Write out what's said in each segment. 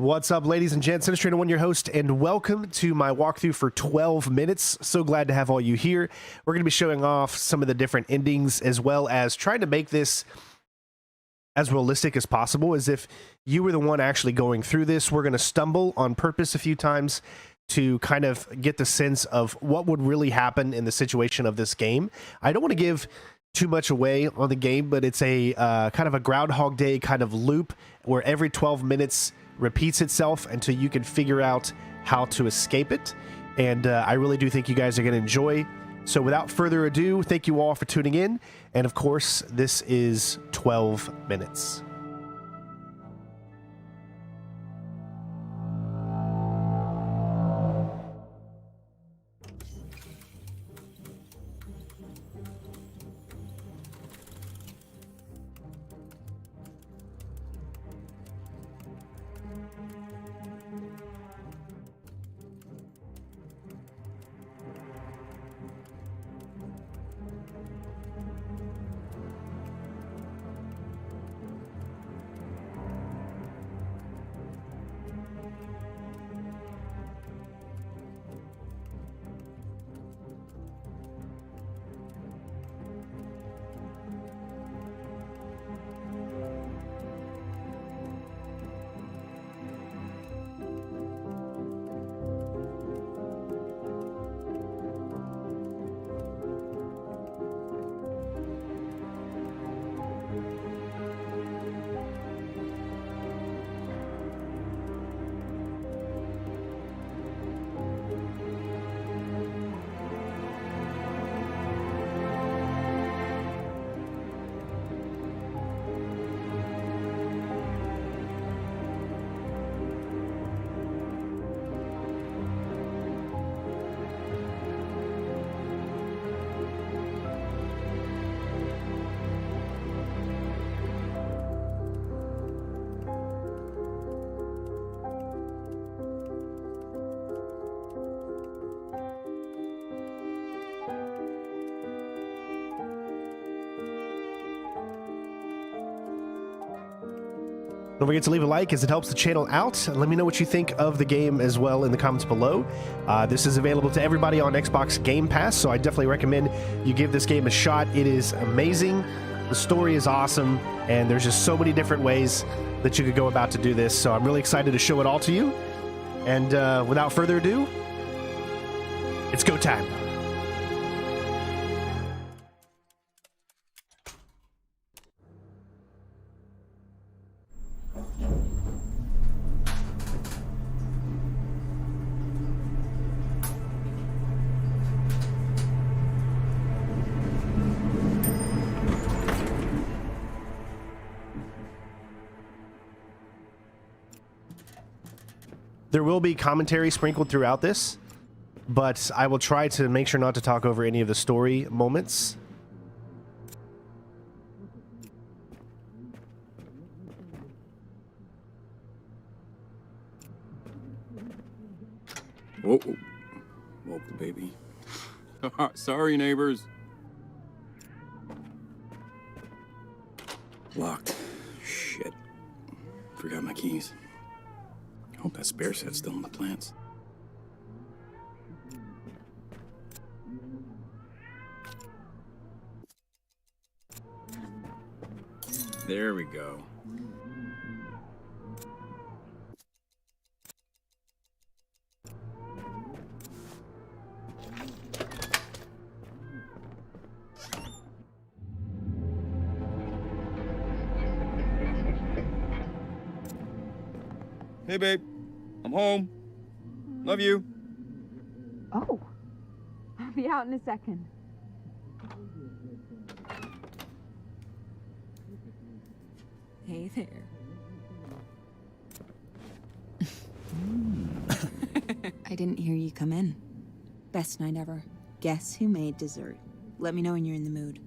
What's up, ladies and gents? Trainer One, your host, and welcome to my walkthrough for 12 minutes. So glad to have all you here. We're going to be showing off some of the different endings, as well as trying to make this as realistic as possible, as if you were the one actually going through this. We're going to stumble on purpose a few times to kind of get the sense of what would really happen in the situation of this game. I don't want to give too much away on the game, but it's a kind of a Groundhog Day kind of loop where every 12 minutes repeats itself until you can figure out how to escape it. And I really do think you guys are going to enjoy. So without further ado, thank you all for tuning in. And of course, this is 12 minutes. Don't forget to leave a like, as it helps the channel out. Let me know what you think of the game as well in the comments below. This is available to everybody on Xbox Game Pass, so I definitely recommend you give this game a shot. It is amazing. The story is awesome, and there's just so many different ways that you could go about to do this. So I'm really excited to show it all to you. And without further ado, it's go time. There will be commentary sprinkled throughout this, but I will try to make sure not to talk over any of the story moments. Whoa, woke the baby. Sorry, neighbors. Locked. Shit. Forgot my keys. Hope that spare set's still in the plants. There we go. Hey, babe. I'm home. Love you. Oh, I'll be out in a second. Hey there. I didn't hear you come in. Best night ever. Guess who made dessert? Let me know when you're in the mood.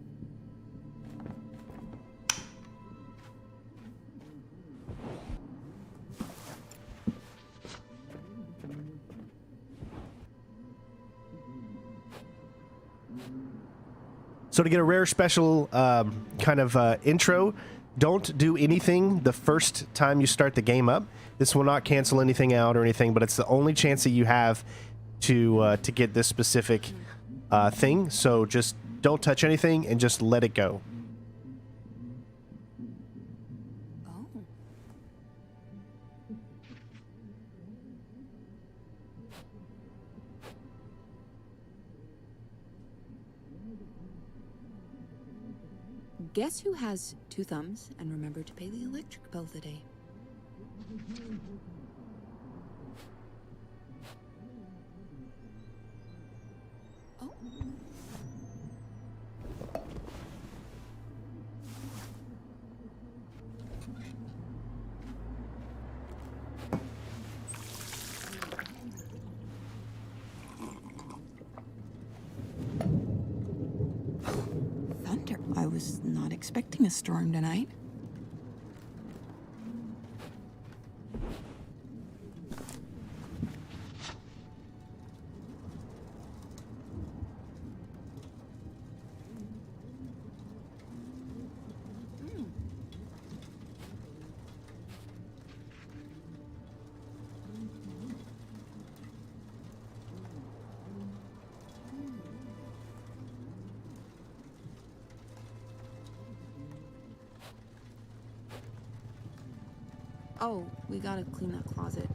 So to get a rare special kind of intro don't do anything the first time you start the game up. This will not cancel anything out or anything, but it's the only chance that you have to get this specific thing. So just don't touch anything and just let it go. Oh. Guess who has 2 thumbs and remembered to pay the electric bill today? Oh. Thunder. I was not expecting a storm tonight. Oh, we gotta clean that closet.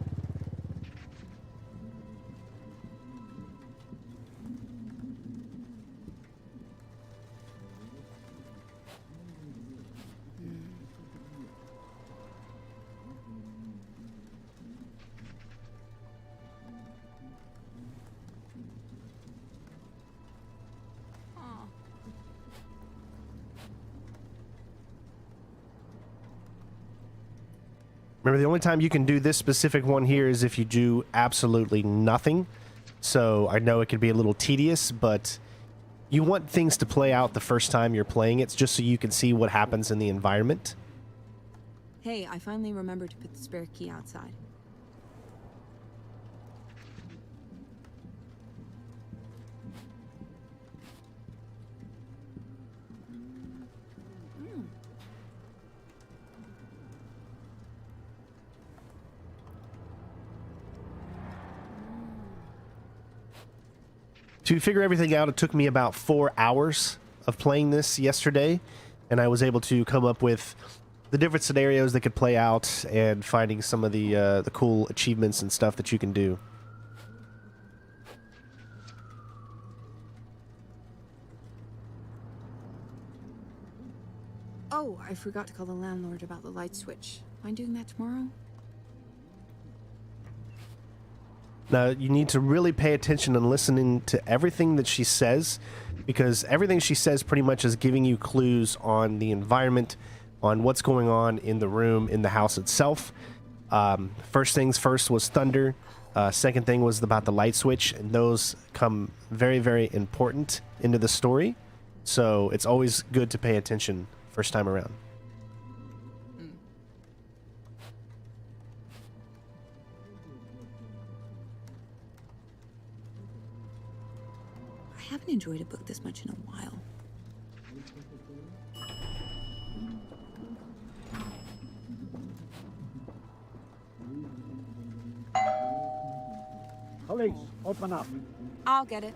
Remember, the only time you can do this specific one here is if you do absolutely nothing. So I know it can be a little tedious, but you want things to play out the first time you're playing it, just so you can see what happens in the environment. Hey, I finally remembered to put the spare key outside. To figure everything out, it took me about 4 hours of playing this yesterday, and I was able to come up with the different scenarios that could play out and finding some of the cool achievements and stuff that you can do. Oh, I forgot to call the landlord about the light switch. Mind doing that tomorrow? Now, you need to really pay attention and listening to everything that she says, because everything she says pretty much is giving you clues on the environment, on what's going on in the room, in the house itself. First things first was thunder. Second thing was about the light switch, and those come very, very important into the story. So it's always good to pay attention first time around. I haven't enjoyed a book this much in a while. Police, open up. I'll get it.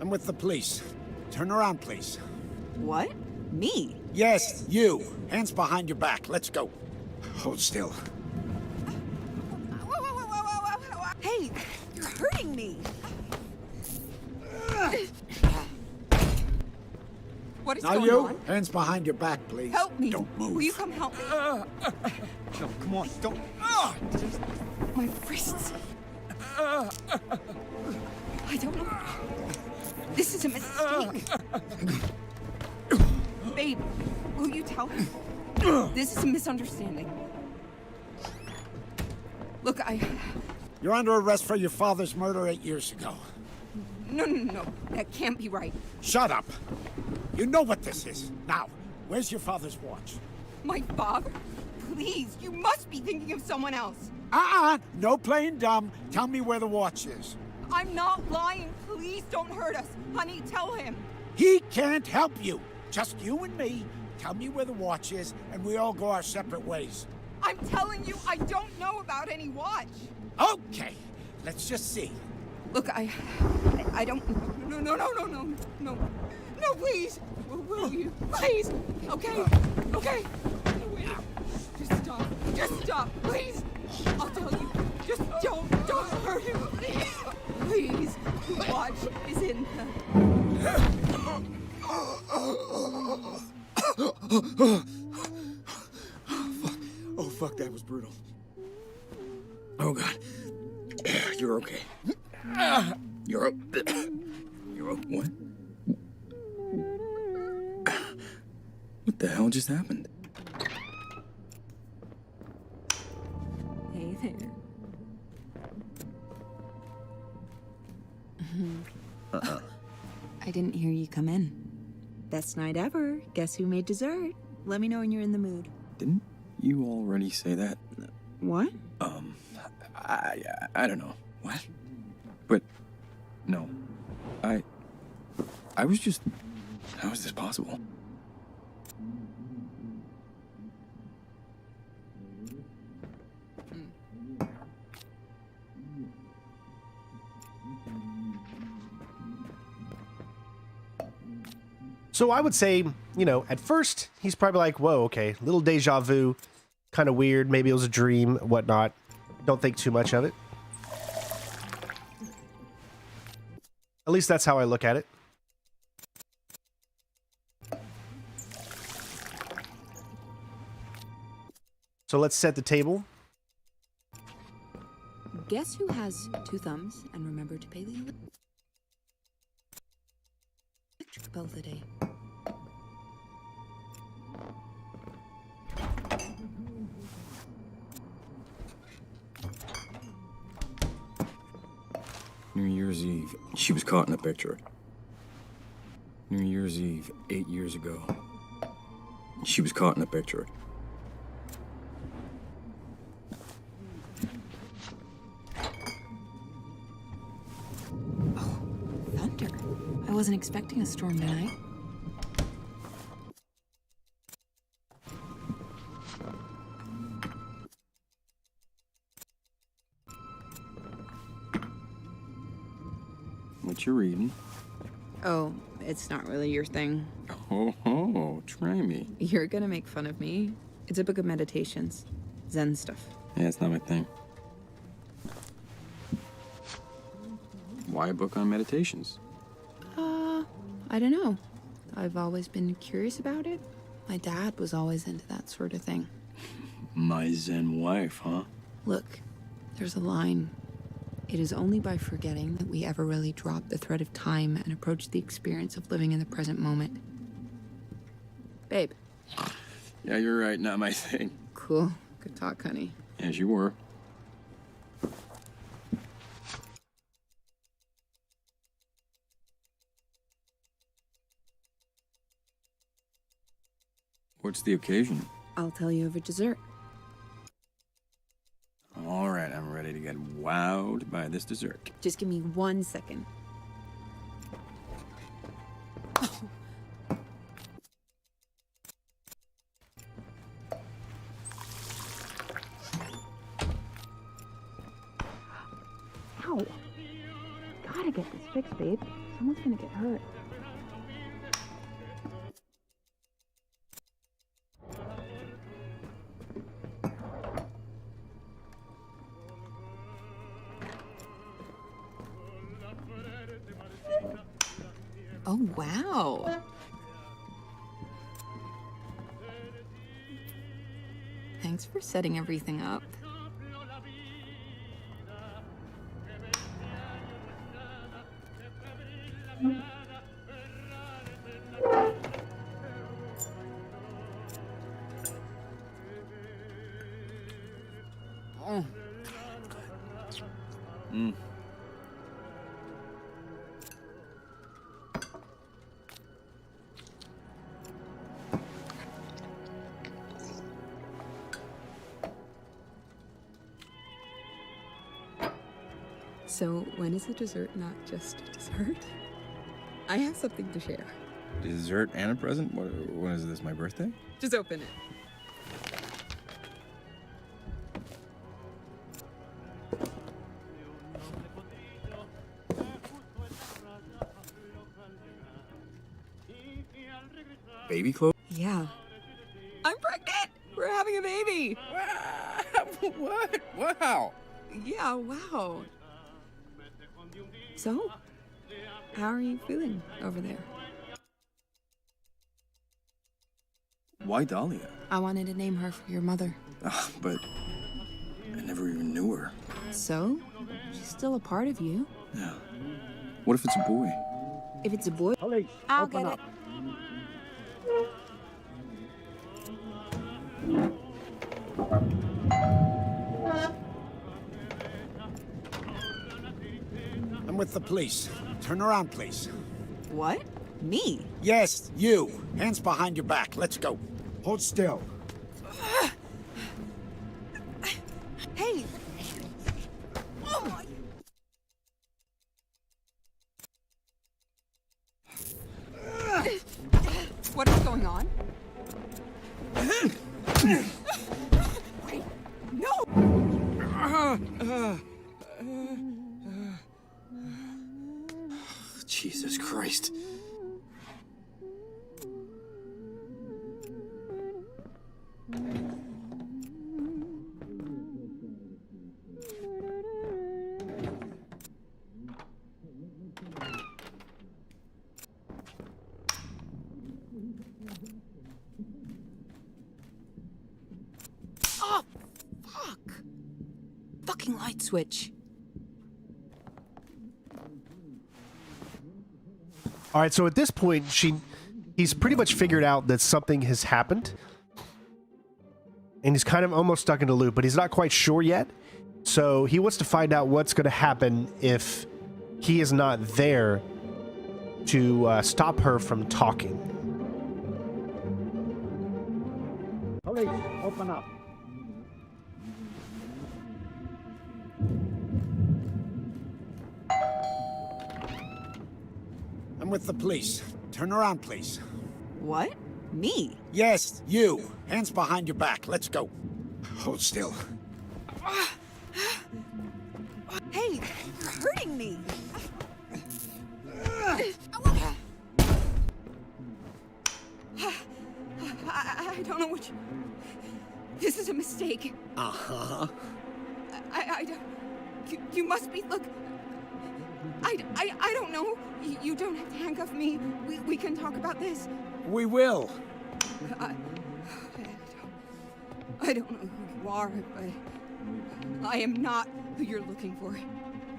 I'm with the police. Turn around, please. What? Me? Yes, you. Hands behind your back. Let's go. Hold still. Hey, you're hurting me. What is Now going you, on? hands behind your back, please. Help me. Don't move. Will you come help me? No, come on, don't. My wrists. I don't know. This is a mistake. Babe, will you tell her? This is a misunderstanding. Look, You're under arrest for your father's murder 8 years ago. No. That can't be right. Shut up. You know what this is. Now, where's your father's watch? My father? Please, you must be thinking of someone else. No playing dumb. Tell me where the watch is. I'm not lying. Please don't hurt us. Honey, tell him. He can't help you. Just you and me. Tell me where the watch is, and we all go our separate ways. I'm telling you, I don't know about any watch. Okay, let's just see. Look, I don't. No, please. Will you? Please. Okay. Wait. Just stop. Please. I'll tell you. Just don't hurt him. Please. The watch is in Oh, fuck, that was brutal. Oh, God. You're okay. You're what? What the hell just happened? Hey there. I didn't hear you come in. Best night ever. Guess who made dessert? Let me know when you're in the mood. Didn't you already say that? What? I don't know. What? But, no. I was just... How is this possible? So I would say, at first, he's probably like, whoa, okay, little deja vu, kind of weird, maybe it was a dream, whatnot. Don't think too much of it. At least that's how I look at it. So let's set the table. Guess who has 2 thumbs and remember to pay the electric bill today? New Year's Eve, she was caught in a picture. New Year's Eve, 8 years ago. She was caught in a picture. Oh, thunder. I wasn't expecting a storm tonight. What you reading? Oh, it's not really your thing. Oh, try me. You're gonna make fun of me. It's a book of meditations. Zen stuff. Yeah, it's not my thing. Why a book on meditations? I don't know. I've always been curious about it. My dad was always into that sort of thing. My Zen wife, huh? Look, there's a line. It is only by forgetting that we ever really drop the thread of time and approach the experience of living in the present moment. Babe. Yeah, you're right, not my thing. Cool. Good talk, honey. As you were. What's the occasion? I'll tell you over dessert. All right, I'm ready to get wowed by this dessert. Just give me 1 second. Ow. Gotta get this fixed, babe. Someone's gonna get hurt. Oh, wow. Thanks for setting everything up. Oh. So, when is the dessert not just a dessert? I have something to share. Dessert and a present? When is this, my birthday? Just open it. Baby clothes? Yeah. I'm pregnant! We're having a baby! What? Wow! Yeah, wow. So, how are you feeling over there? Why Dahlia? I wanted to name her for your mother. But I never even knew her. So, she's still a part of you. Yeah. What if it's a boy? If it's a boy, Police, I'll open get up. it. I'm with the police. Turn around, please. What? Me? Yes, you. Hands behind your back. Let's go. Hold still. Hey! Oh my... What is going on? Wait, no! Jesus Christ. oh, fuck. Fucking light switch. All right, so at this point, he's pretty much figured out that something has happened. And he's kind of almost stuck in a loop, but he's not quite sure yet. So he wants to find out what's going to happen if he is not there to stop her from talking. Police, open up. I'm with the police. Turn around, please. What? Me? Yes, you. Hands behind your back. Let's go. Hold still. Hey, you're hurting me! I don't know what you... This is a mistake. Uh-huh. I don't... You must be... Look... I don't know. You don't have to handcuff me. We can talk about this. We will. I don't know who you are, but I am not who you're looking for.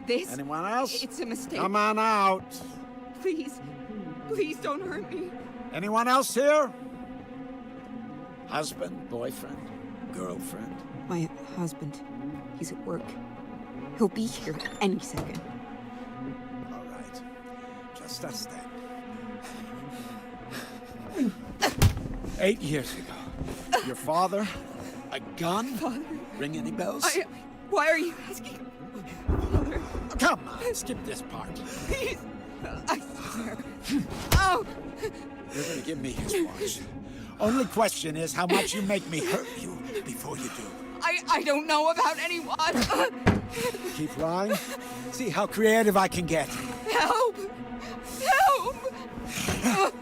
This... Anyone else? It's a mistake. Come on out. Please. Please don't hurt me. Anyone else here? Husband, boyfriend, girlfriend? My husband. He's at work. He'll be here any second. All right. Just us then. 8 years ago. Your father? A gun? Father? Ring any bells? Why are you asking? Father, Come on, skip this part. please. I swear. Oh! You're gonna give me his watch. Only question is how much you make me hurt you before you do. I don't know about anyone. Keep lying. See how creative I can get. Help! Help!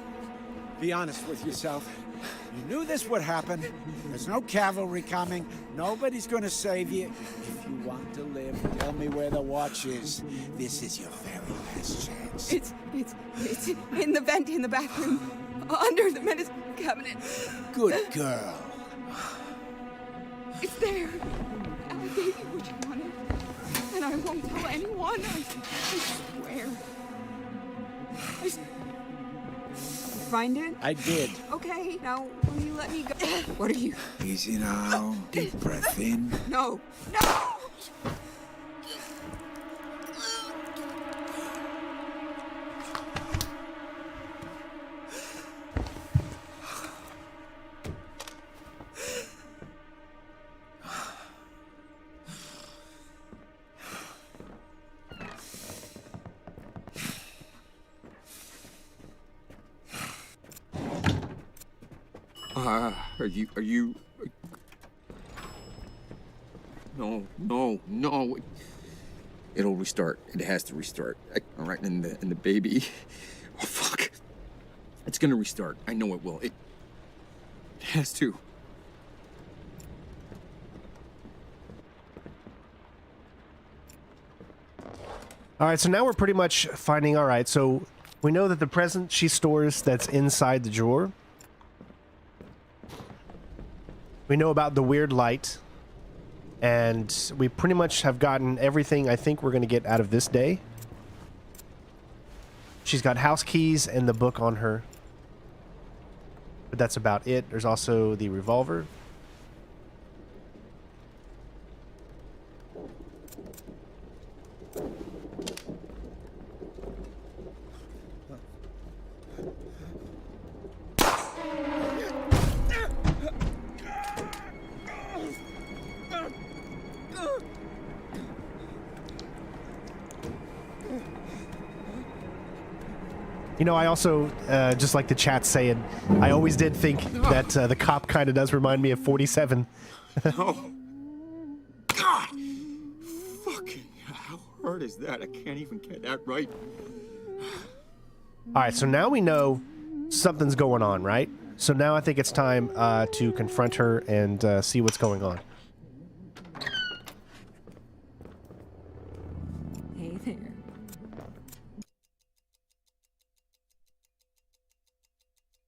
Be honest with yourself. You knew this would happen. There's no cavalry coming. Nobody's gonna save you. If you want to live, tell me where the watch is. This is your very last chance. It's in the vent in the bathroom, under the medicine cabinet. Good girl. It's there. I gave you what you wanted, and I won't tell anyone. I swear. Find it? I did. Okay, now will you let me go? What are you? Easy now. Deep breath in. No! No! Are you... No. It'll restart. It has to restart. All right, and the baby... Oh, fuck. It's gonna restart. I know it will. It has to. All right, so now we're pretty much finding, all right, so we know that the present she stores that's inside the drawer. We know about the weird light. And we pretty much have gotten everything I think we're going to get out of this day. She's got house keys and the book on her. But that's about it. There's also the revolver. You know, I also, just like the chat saying, I always did think that the cop kind of does remind me of 47. Oh. God! Fucking, how hard is that? I can't even get that right. All right, so now we know something's going on, right? So now I think it's time to confront her and see what's going on. Hey there.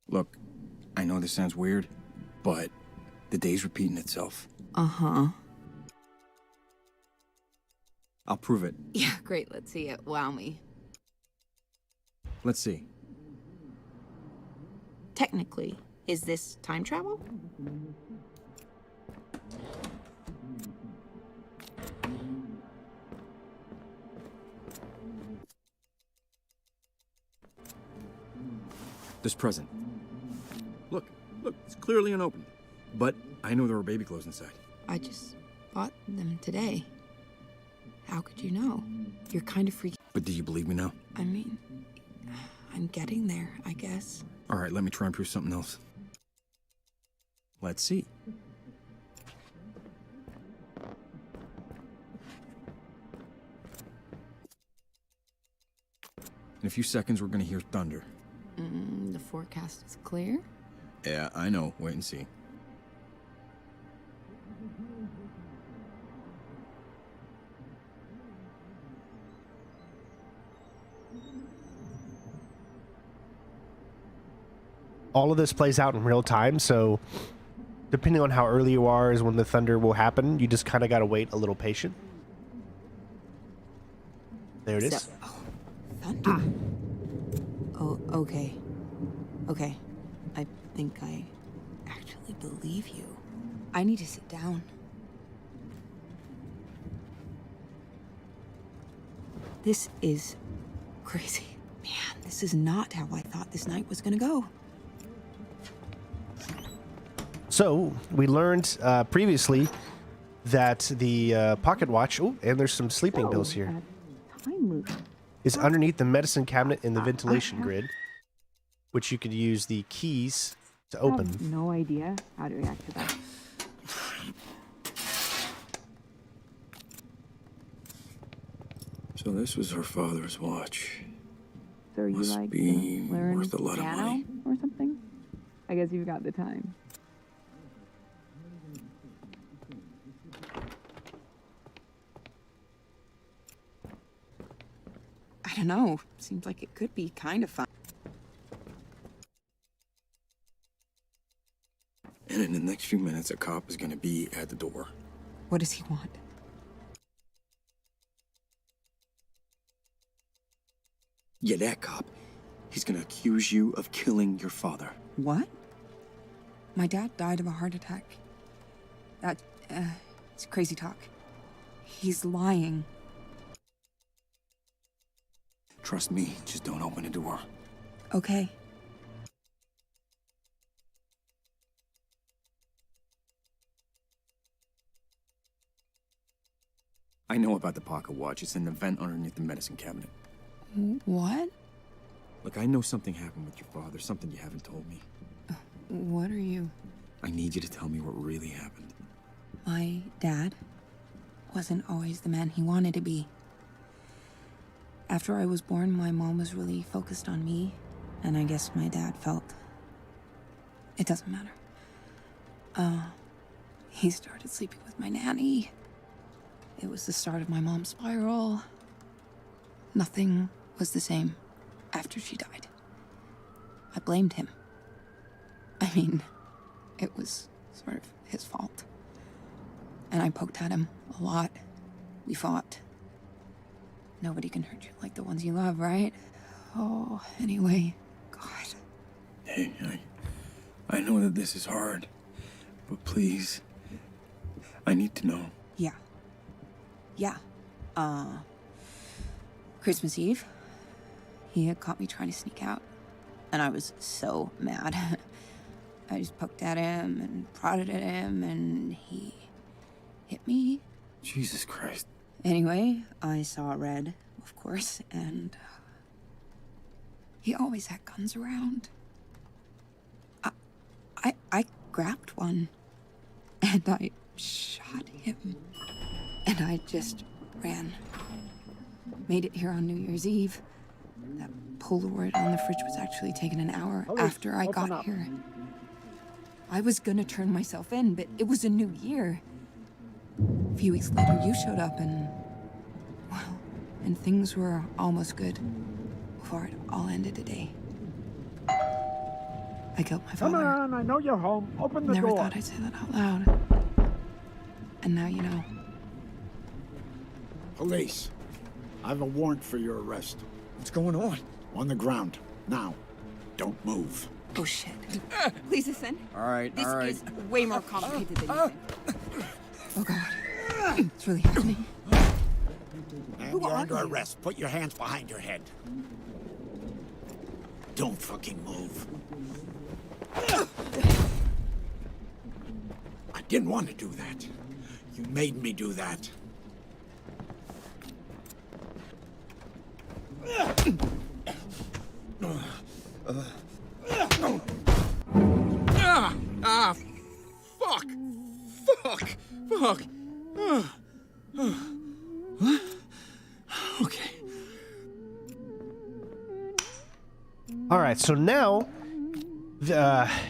Look, I know this sounds weird, but the day's repeating itself. Uh-huh. I'll prove it. Yeah, great. Let's see it. Wow me. Let's see. Technically, is this time travel? This present. Look, it's clearly unopened. But I know there were baby clothes inside. I just bought them today. How could you know? You're kind of freaky. But do you believe me now? I mean, I'm getting there, I guess. All right, let me try and prove something else. Let's see. In a few seconds, we're gonna hear thunder. The forecast is clear? Yeah, I know. Wait and see. All of this plays out in real time, so depending on how early you are is when the thunder will happen. You just kind of got to wait a little patient. There it is. Thunder. Oh, okay. Okay. I think I actually believe you. I need to sit down. This is crazy. Man, this is not how I thought this night was gonna go. So we learned previously that the pocket watch, oh, and there's some sleeping pills here, Time loop. is underneath the medicine cabinet in the ventilation grid, which you could use the keys to I have open. no idea how to react to that. So this was her father's watch. So are you Must like be gonna learn worth a lot of piano money. or something? I guess you've got the time. I don't know. Seems like it could be kind of fun. And in the next few minutes, a cop is gonna be at the door. What does he want? Yeah, that cop. He's gonna accuse you of killing your father. What? My dad died of a heart attack. That, it's crazy talk. He's lying. Trust me, just don't open the door. Okay. I know about the pocket watch. It's in the vent underneath the medicine cabinet. What? Look, I know something happened with your father, something you haven't told me. What are you? I need you to tell me what really happened. My dad wasn't always the man he wanted to be. After I was born, my mom was really focused on me, and I guess my dad felt... It doesn't matter. He started sleeping with my nanny. It was the start of my mom's spiral. Nothing was the same after she died. I blamed him. I mean, it was sort of his fault. And I poked at him a lot. We fought. Nobody can hurt you like the ones you love, right? Oh, anyway, God. Hey, I know that this is hard, but please, I need to know. Yeah. Christmas Eve, he had caught me trying to sneak out, and I was so mad. I just poked at him and prodded at him, and he hit me. Jesus Christ. Anyway, I saw red, of course, and he always had guns around. I grabbed one, and I shot him, and I just ran. Made it here on New Year's Eve. That Polaroid on the fridge was actually taken an hour after I got here. I was gonna turn myself in, but it was a new year. A few weeks later, you showed up, and... well, and things were almost good before it all ended today. I killed my father. Come on, I know you're home. Open the Never door. thought I'd say that out loud. And now you know. Police. I have a warrant for your arrest. What's going on? On the ground. Now. Don't move. Oh, shit. Please listen. All right, This is way more complicated than you think. Oh, God. It's really happening. And Who you're are under you? arrest. Put your hands behind your head. Don't fucking move. I didn't want to do that. You made me do that. Fuck. Okay. All right, so now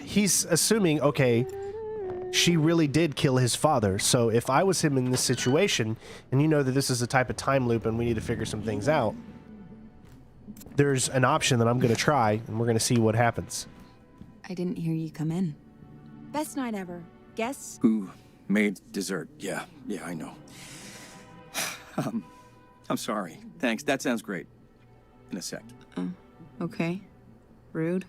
he's assuming, okay, she really did kill his father. So if I was him in this situation, and you know that this is a type of time loop and we need to figure some things out, there's an option that I'm going to try, and we're going to see what happens. I didn't hear you come in. Best night ever. Guess? Who made dessert? Yeah, I know. I'm sorry. Thanks. That sounds great. In a sec. Okay. Rude.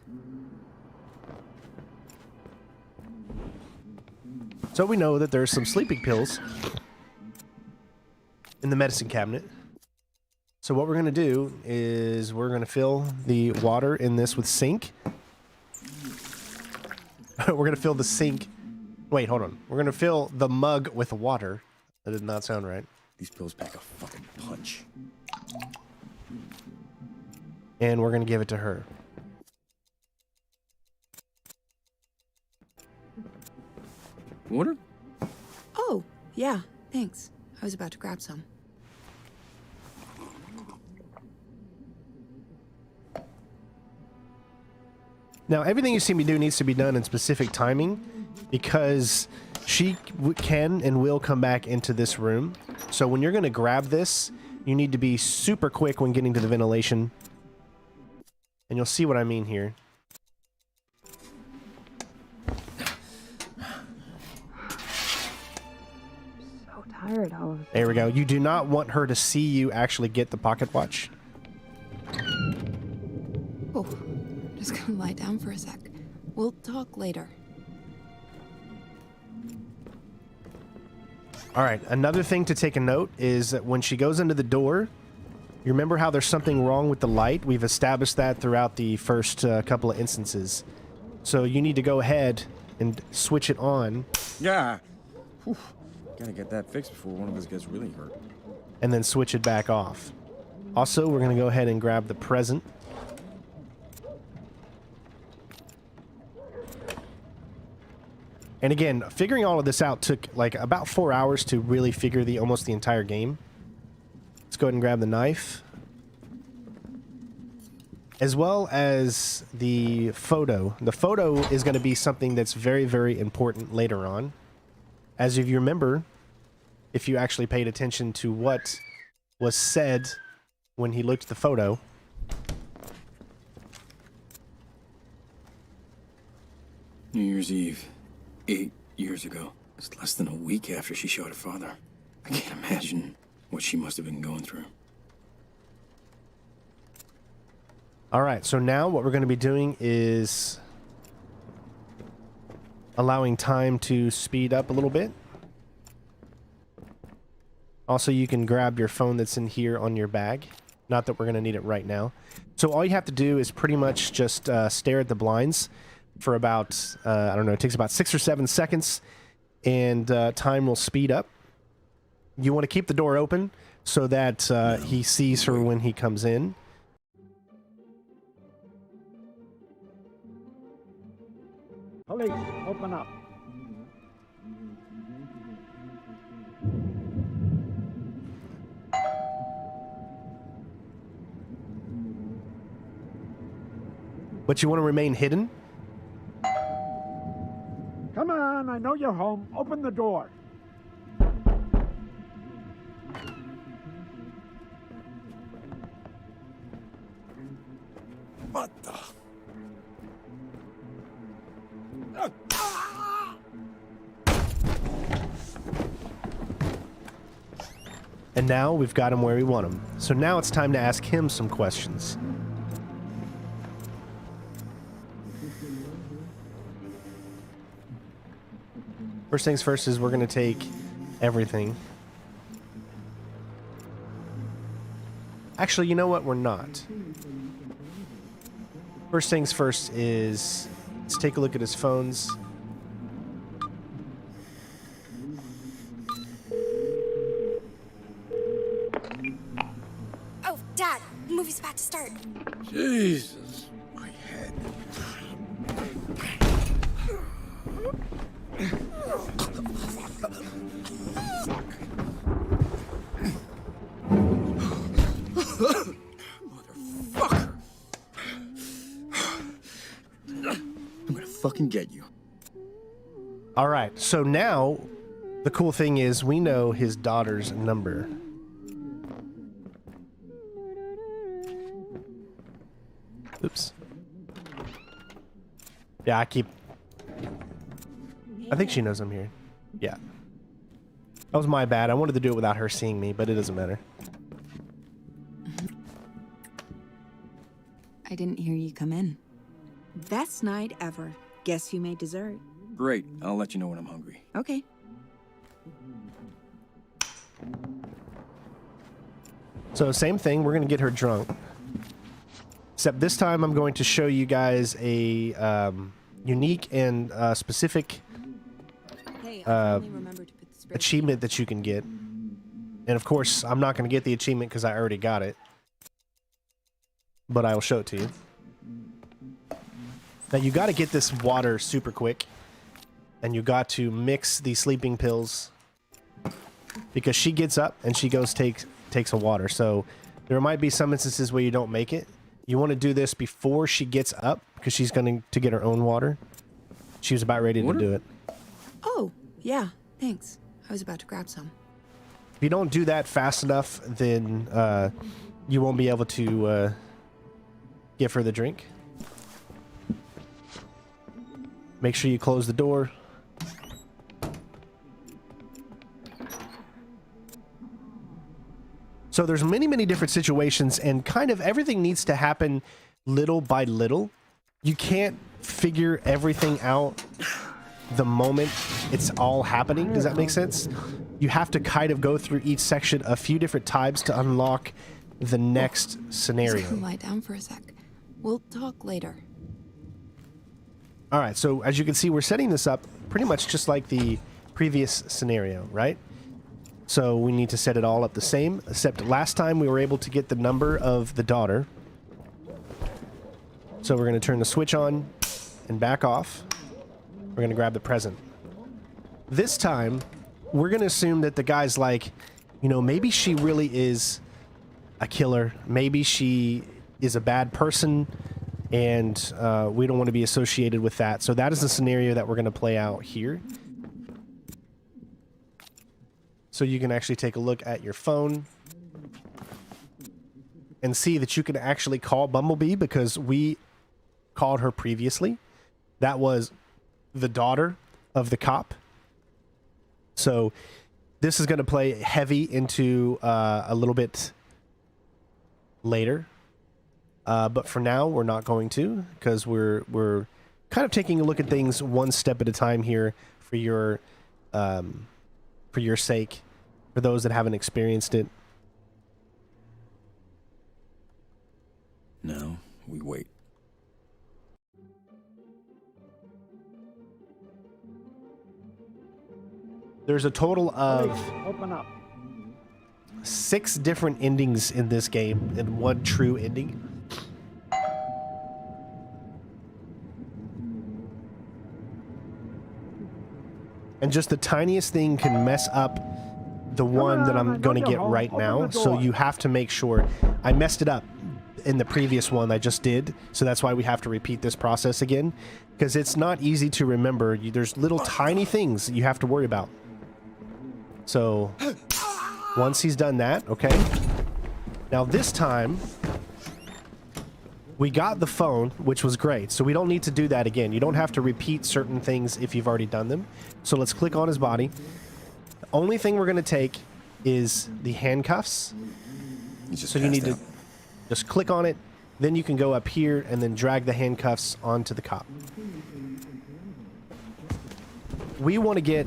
So we know that there's some sleeping pills in the medicine cabinet. So what we're going to do is we're going to fill the water in this with sink. We're going to fill the sink. Wait, hold on. We're going to fill the mug with water. That did not sound right. These pills pack a fucking punch. And we're going to give it to her. Water? Oh, yeah. Thanks. I was about to grab some. Now, everything you see me do needs to be done in specific timing because she can and will come back into this room. So when you're going to grab this, you need to be super quick when getting to the ventilation. And you'll see what I mean here. So tired all of There we go. You do not want her to see you actually get the pocket watch. Oh, just gonna lie down for a sec. We'll talk later. All right, another thing to take a note is that when she goes into the door, you remember how there's something wrong with the light? We've established that throughout the first couple of instances. So you need to go ahead and switch it on Yeah. Whew. Gotta get that fixed before one of us gets really hurt. and then switch it back off. Also, we're going to go ahead and grab the present. And again, figuring all of this out took like about 4 hours to really figure almost the entire game. Let's go ahead and grab the knife. As well as the photo. The photo is going to be something that's very, very important later on. As if you remember, if you actually paid attention to what was said when he looked at the photo. New Year's Eve, 8 years ago. It's less than a week after she shot her father. I can't imagine what she must have been going through. All right, so now what we're going to be doing is allowing time to speed up a little bit. Also, you can grab your phone that's in here on your bag. Not that we're going to need it right now. So all you have to do is pretty much just stare at the blinds for about, I don't know, it takes about 6 or 7 seconds, and time will speed up. You want to keep the door open so that he sees her when he comes in. Police, open up. But you want to remain hidden? Come on, I know you're home. Open the door. What the? And now we've got him where we want him. So now it's time to ask him some questions. First things first is we're going to take everything. Actually, you know what? We're not. First things first is let's take a look at his phones. Oh, Dad, the movie's about to start. Jesus, my head. Motherfucker! I'm gonna fucking get you. All right, so now the cool thing is we know his daughter's number. Oops. Yeah, I think she knows I'm here. Yeah. That was my bad. I wanted to do it without her seeing me, but it doesn't matter. I didn't hear you come in. Best night ever. Guess you made dessert. Great. I'll let you know when I'm hungry. Okay. So same thing, we're going to get her drunk. Except this time I'm going to show you guys a unique and specific Hey, I'll finally remember to put the spreadsheet achievement that you can get. And of course, I'm not going to get the achievement because I already got it. But I will show it to you. Now you got to get this water super quick. And you got to mix the sleeping pills. Because she gets up and she goes takes some water. So there might be some instances where you don't make it. You want to do this before she gets up because she's going to get her own water. She was about ready to do it. Oh, yeah, thanks. I was about to grab some. If you don't do that fast enough, then you won't be able to give her the drink. Make sure you close the door. So there's many, many different situations, and kind of everything needs to happen little by little. You can't figure everything out the moment it's all happening. Does that make sense? You have to kind of go through each section a few different times to unlock the next scenario. Lie down for a sec. We'll talk later. All right, so as you can see, we're setting this up pretty much just like the previous scenario, right? So we need to set it all up the same, except last time we were able to get the number of the daughter. So we're going to turn the switch on and back off. We're going to grab the present. This time, we're going to assume that the guy's like, you know, maybe she really is a killer. Maybe she is a bad person, and we don't want to be associated with that. So that is the scenario that we're going to play out here. So you can actually take a look at your phone and see that you can actually call Bumblebee, because we called her previously. That was the daughter of the cop. So this is going to play heavy into a little bit later. But for now, we're not going to, because we're kind of taking a look at things one step at a time here for your sake, for those that haven't experienced it. Now we wait. There's a total of Open up. 6 different endings in this game and 1 true ending. And just the tiniest thing can mess up the one that I'm going to get right now. So you have to make sure. I messed it up in the previous one I just did. So that's why we have to repeat this process again. Because it's not easy to remember. There's little tiny things that you have to worry about. So once he's done that, okay. Now this time, we got the phone, which was great. So we don't need to do that again. You don't have to repeat certain things if you've already done them. So let's click on his body. The only thing we're going to take is the handcuffs. So you need to just click on it. Then you can go up here and then drag the handcuffs onto the cop. We want to get...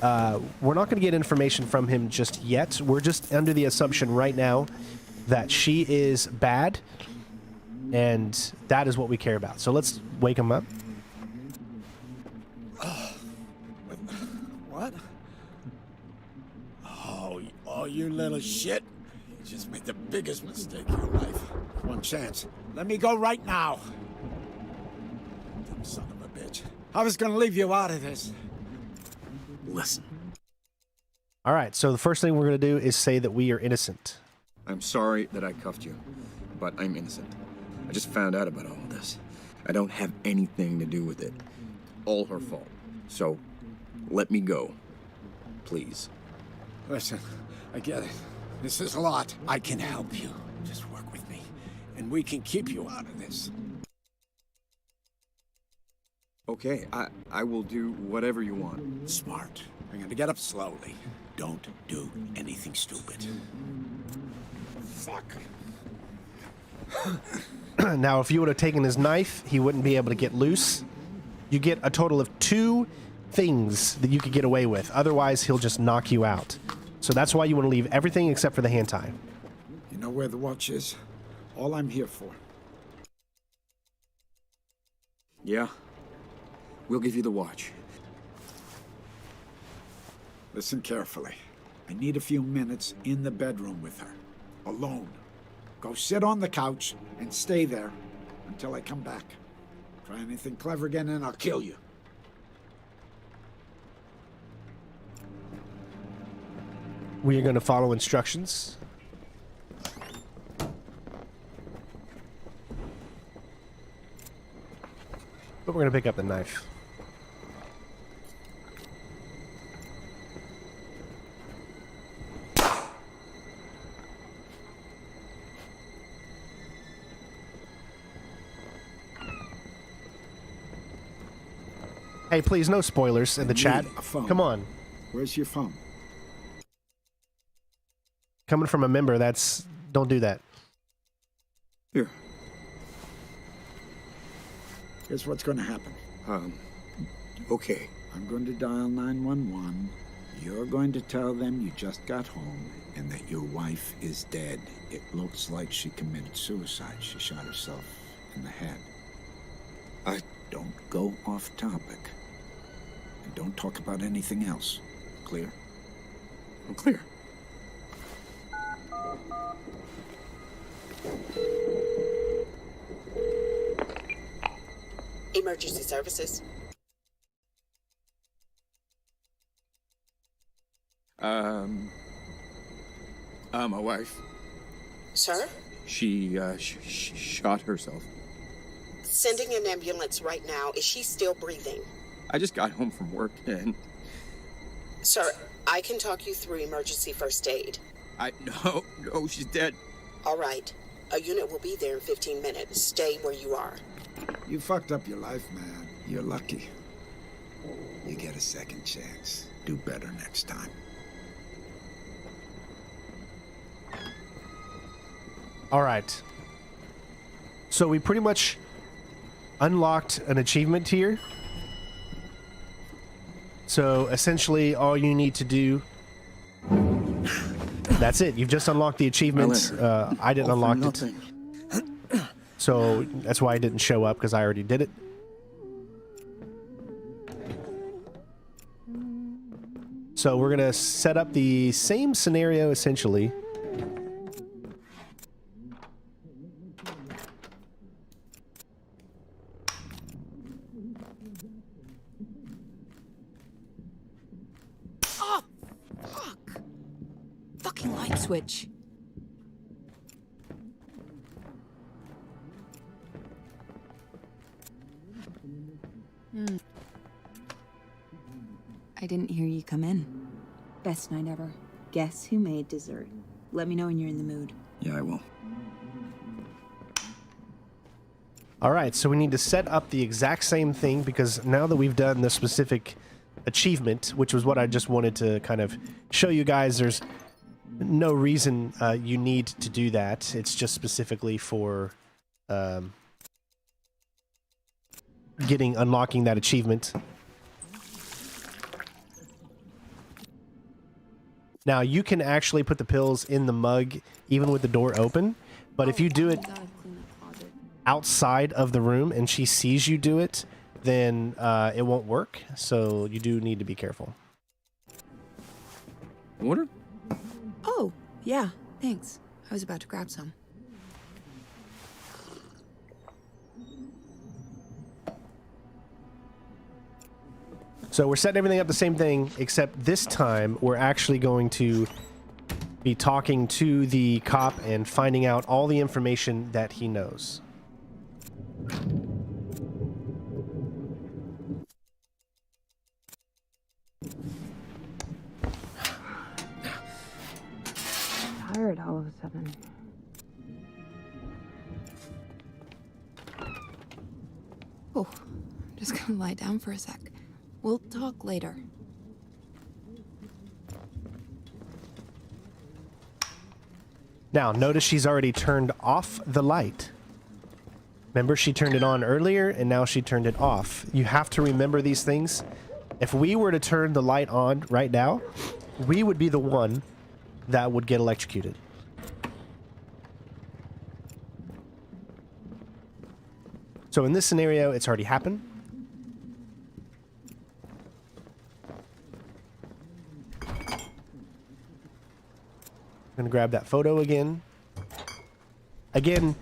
we're not going to get information from him just yet. We're just under the assumption right now that she is bad, and that is what we care about. So let's wake him up. What? Oh, you little shit. You just made the biggest mistake of your life. One chance. Let me go right now. Dumb son of a bitch. I was gonna leave you out of this. Listen. All right, so the first thing we're going to do is say that we are innocent. I'm sorry that I cuffed you, but I'm innocent. I just found out about all of this. I don't have anything to do with it. All her fault. So, let me go. Please. Listen, I get it. This is a lot. I can help you. Just work with me, and we can keep you out of this. Okay, I will do whatever you want. Smart. I'm gonna get up slowly. Don't do anything stupid. Fuck. Now, if you would have taken his knife, he wouldn't be able to get loose. You get a total of 2 things that you could get away with. Otherwise, he'll just knock you out. So that's why you want to leave everything except for the hand tie. You know where the watch is? All I'm here for. Yeah. We'll give you the watch. Listen carefully. I need a few minutes in the bedroom with her. Alone. Go sit on the couch and stay there until I come back. Try anything clever again and I'll kill you. We are going to follow instructions. But we're going to pick up the knife. Hey, please, no spoilers in the chat. A phone. Come on. Where's your phone? Coming from a member, that's... Don't do that. Here. Here's what's going to happen. Okay. I'm going to dial 911. You're going to tell them you just got home and that your wife is dead. It looks like she committed suicide. She shot herself in the head. Don't go off topic. And don't talk about anything else. Clear? I'm clear. Emergency services. My wife. Sir? She shot herself. Sending an ambulance right now. Is she still breathing? I just got home from work and... Sir, I can talk you through emergency first aid. No, she's dead. All right. A unit will be there in 15 minutes. Stay where you are. You fucked up your life, man. You're lucky. You get a second chance. Do better next time. All right. So we pretty much unlocked an achievement here. So essentially all you need to do... That's it. You've just unlocked the achievement. I didn't unlock it. So that's why I didn't show up, because I already did it. So we're going to set up the same scenario, essentially. Oh, fuck. Fucking light switch. I didn't hear you come in. Best night ever. Guess who made dessert? Let me know when you're in the mood. Yeah, I will. All right, so we need to set up the exact same thing, because now that we've done the specific achievement, which was what I just wanted to kind of show you guys, there's no reason you need to do that. It's just specifically for unlocking that achievement. Now, you can actually put the pills in the mug even with the door open, but if you do it outside of the room and she sees you do it, then it won't work. So you do need to be careful. Water? Oh, yeah, thanks. I was about to grab some. So we're setting everything up the same thing, except this time we're actually going to be talking to the cop and finding out all the information that he knows. Tired all of a sudden. Oh, I'm just gonna lie down for a sec. We'll talk later. Now, notice she's already turned off the light. Remember, she turned it on earlier, and now she turned it off. You have to remember these things. If we were to turn the light on right now, we would be the one that would get electrocuted. So in this scenario, it's already happened. I'm gonna grab that photo again. Again,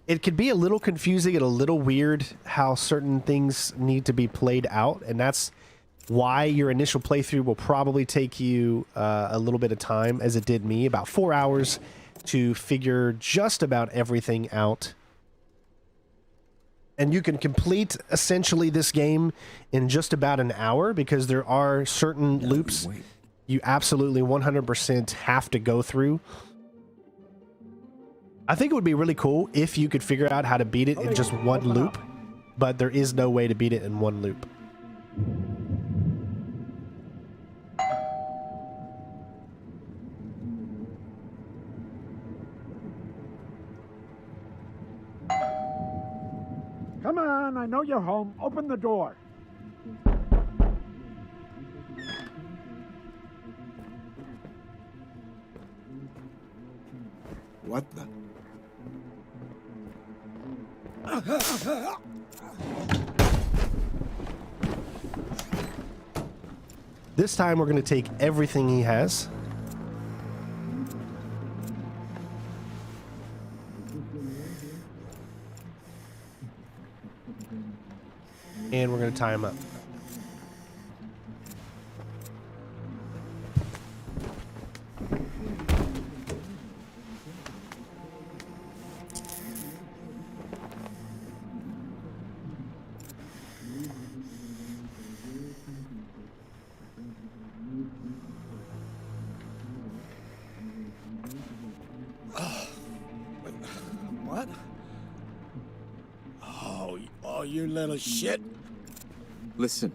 it could be a little confusing and a little weird how certain things need to be played out, and that's why your initial playthrough will probably take you a little bit of time, as it did me, about 4 hours to figure just about everything out. And you can complete essentially this game in just about an hour, because there are certain loops you absolutely 100% have to go through. I think it would be really cool if you could figure out how to beat it in just one loop, but there is no way to beat it in one loop. Come on, I know you're home. Open the door. What the? This time we're going to take everything he has. And we're going to tie him up. you little shit. Listen.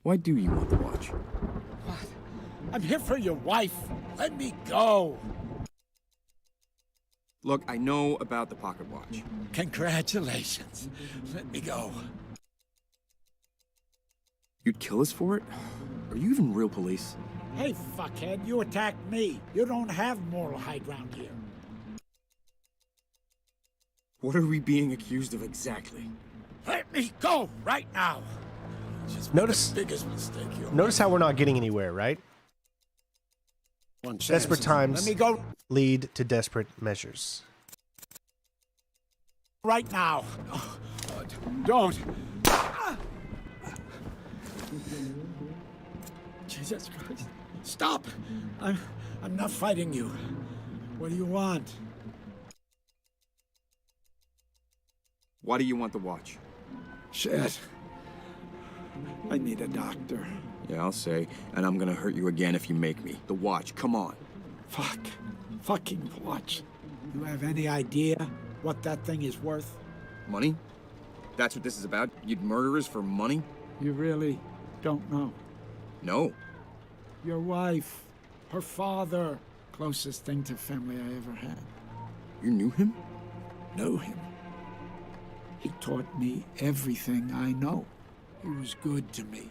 Why do you want the watch? What? I'm here for your wife. Let me go. Look, I know about the pocket watch. Congratulations. Let me go. You'd kill us for it? Are you even real police? Hey, fuckhead, you attacked me. You don't have moral high ground here. What are we being accused of exactly? Let me go right now. Just Notice- the biggest mistake you'll Notice how we're not getting anywhere, right? One chance. Desperate times Let me go lead to desperate measures. right now. Don't. Jesus Christ. Stop. I'm not fighting you. What do you want? Why do you want the watch? Shit. I need a doctor. Yeah, I'll say, and I'm gonna hurt you again if you make me. The watch, come on. Fuck. Fucking watch. You have any idea what that thing is worth? Money? That's what this is about? You'd murder us for money? You really don't know. No. Your wife, her father, closest thing to family I ever had. You knew him? Knew him. He taught me everything I know. He was good to me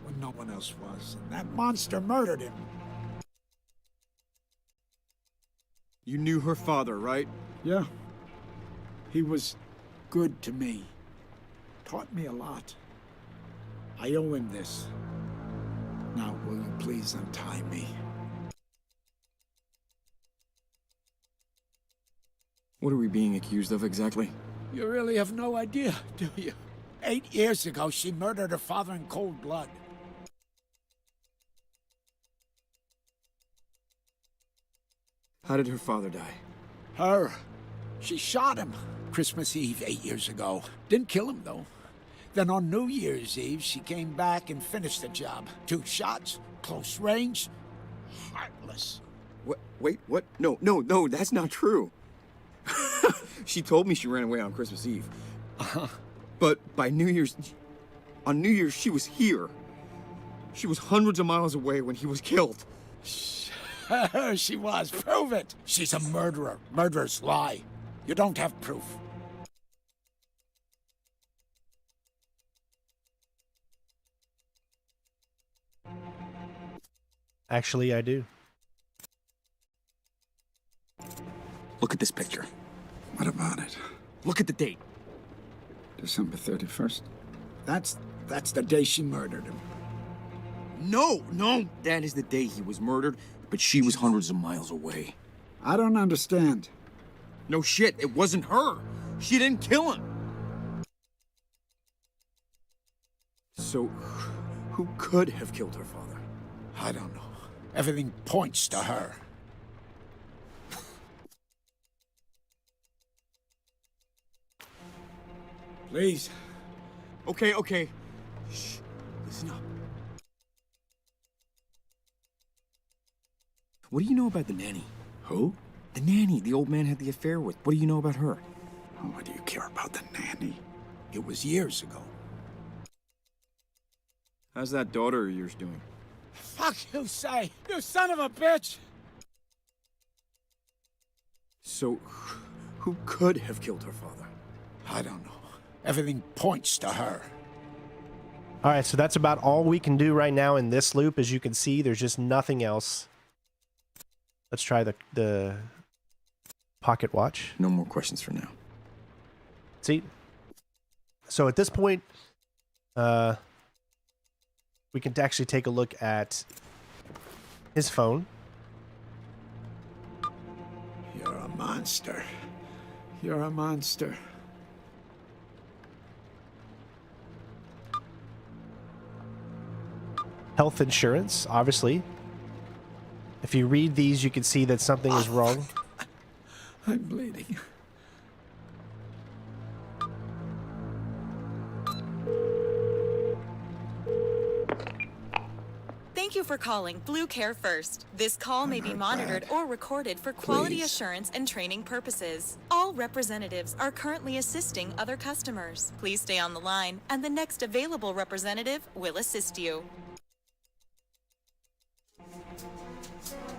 when no one else was, and that monster murdered him. You knew her father, right? Yeah. He was good to me. Taught me a lot. I owe him this. Now, will you please untie me? What are we being accused of exactly? You really have no idea, do you? 8 years ago, she murdered her father in cold blood. How did her father die? Her. She shot him. Christmas Eve 8 years ago. Didn't kill him, though. Then on New Year's Eve, she came back and finished the job. 2 shots, close range, heartless. What? Wait, what? No, that's not true. She told me she ran away on Christmas Eve. But by New Year's... On New Year's, she was here. She was hundreds of miles away when he was killed. She was. Prove it. She's a murderer. Murderers lie. You don't have proof. Actually, I do. Look at this picture. What about it? Look at the date. December 31st. That's the day she murdered him. No, that is the day he was murdered, but she was hundreds of miles away. I don't understand. No shit, it wasn't her. She didn't kill him. So, who could have killed her father? I don't know. Everything points to her. Please. Okay. Shh, listen up. What do you know about the nanny? Who? The nanny the old man had the affair with. What do you know about her? Oh, what do you care about the nanny? It was years ago. How's that daughter of yours doing? Fuck you say, you son of a bitch! So, who could have killed her father? I don't know. Everything points to her. All right, so that's about all we can do right now in this loop. As you can see, there's just nothing else. Let's try the pocket watch. No more questions for now. See? So at this point, we can actually take a look at his phone. You're a monster. You're a monster. Health insurance, obviously. If you read these, you can see that something is wrong. I'm bleeding. Thank you for calling Blue Care First. This call may be monitored or recorded for quality Please. assurance and training purposes. All representatives are currently assisting other customers. Please stay on the line, and the next available representative will assist you.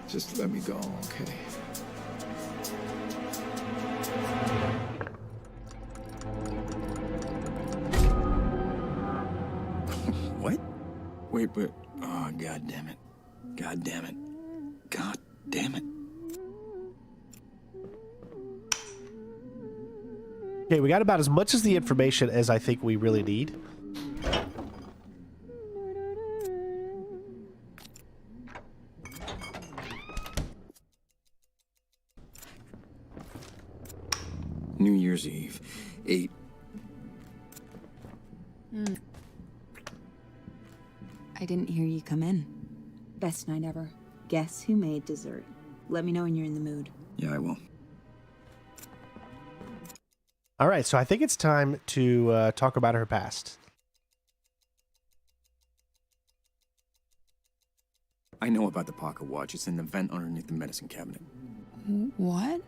Just let me go, okay? What? Wait, but... Oh, God damn it. God damn it. God damn it. Okay, we got about as much as the information as I think we really need. New Year's Eve. 8. I didn't hear you come in. Best night ever. Guess who made dessert? Let me know when you're in the mood. Yeah, I will. All right, so I think it's time to talk about her past. I know about the pocket watch. It's in the vent underneath the medicine cabinet. What?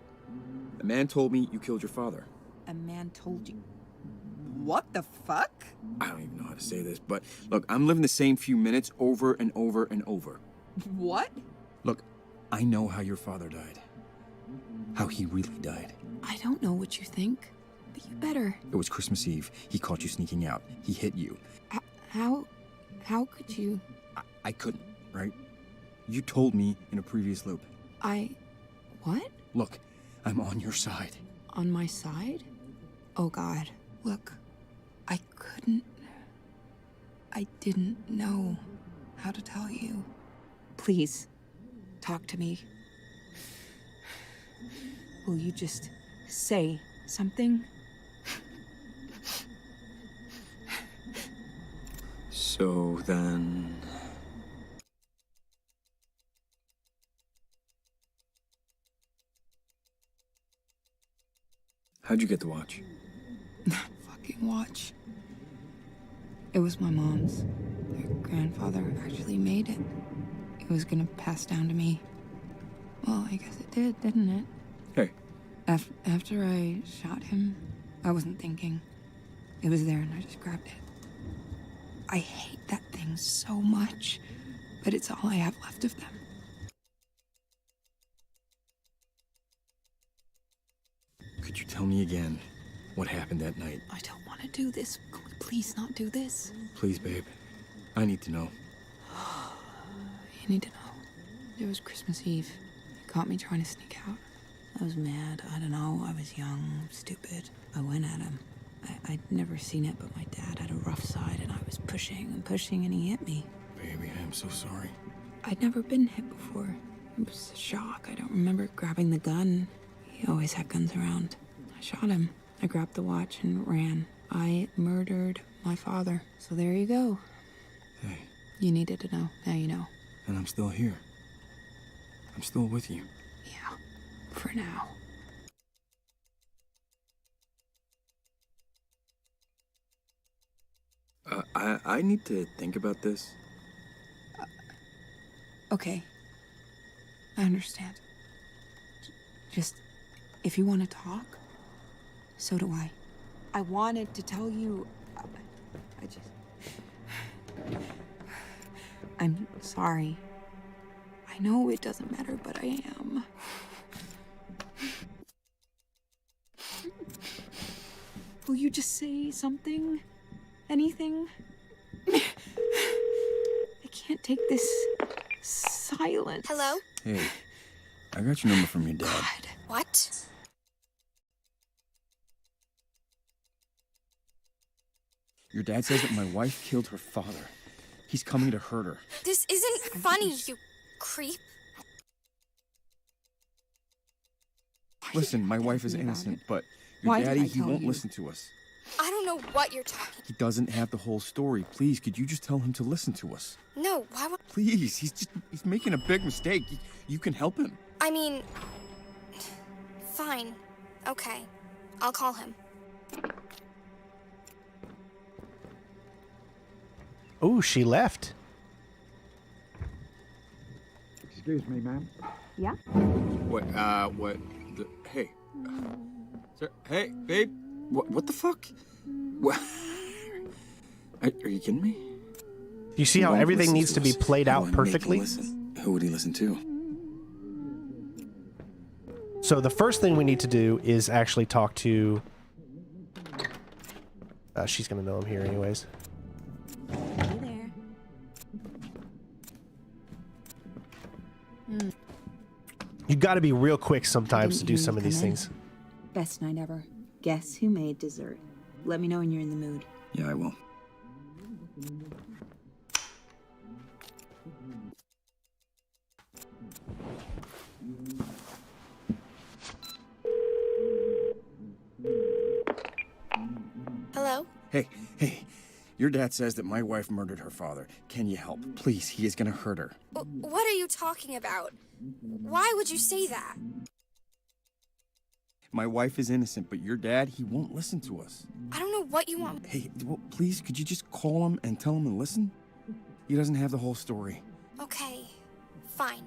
A man told me you killed your father. A man told you. What the fuck? I don't even know how to say this, but look, I'm living the same few minutes over and over and over. What? Look, I know how your father died. How he really died. I don't know what you think, but you better. It was Christmas Eve. He caught you sneaking out. He hit you. How could you? I couldn't, right? You told me in a previous loop. What? Look, I'm on your side. On my side? Oh God. Look, I didn't know how to tell you. Please, talk to me. Will you just say something? So then... How'd you get the watch? That fucking watch. It was my mom's. Their grandfather actually made it. It was gonna pass down to me. Well, I guess it did, didn't it? Hey. After I shot him, I wasn't thinking. It was there and I just grabbed it. I hate that thing so much, but it's all I have left of them. Could you tell me again what happened that night? I don't want to do this. Can we please not do this? Please, babe. I need to know. You need to know. It was Christmas Eve. He caught me trying to sneak out. I was mad. I don't know. I was young, stupid. I went at him. I'd never seen it, but my dad had a rough side, and I was pushing and pushing, and he hit me. Baby, I am so sorry. I'd never been hit before. It was a shock. I don't remember grabbing the gun. He always had guns around. I shot him. I grabbed the watch and ran. I murdered my father. So there you go. Hey. You needed to know. Now you know. And I'm still here. I'm still with you. Yeah. For now. I need to think about this. Okay. I understand. Just, if you want to talk, so do I. I wanted to tell you, I'm sorry. I know it doesn't matter, but I am. Will you just say something? Anything? I can't take this silence. Hello? Hey, I got your number from your dad. God. What? Your dad says that my wife killed her father. He's coming to hurt her. This isn't funny, you creep. Listen, my wife is innocent, but your Why did daddy, I he tell won't you? listen to us. I don't know what you're talking. He doesn't have the whole story. Please, could you just tell him to listen to us? No, why would... Please, he's making a big mistake. You can help him. I mean... Fine. Okay. I'll call him. Oh, she left. Excuse me, ma'am. Yeah? What, hey. Sir, hey, babe. What the fuck? What? Are you kidding me? You see how Won't everything listen needs to be us. played How out do I make him perfectly? listen? Who would he listen to? So the first thing we need to do is actually talk to... she's going to know I'm here anyways. Hey there. You got to be real quick sometimes to Didn't do hear some you of these come in. things. Best night ever. Guess who made dessert? Let me know when you're in the mood. Yeah, I will. Hello? Hey. Your dad says that my wife murdered her father. Can you help? Please, he is gonna hurt her. What are you talking about? Why would you say that? My wife is innocent, but your dad, he won't listen to us. I don't know what you want. Hey, well, please, could you just call him and tell him to listen? He doesn't have the whole story. Okay, fine.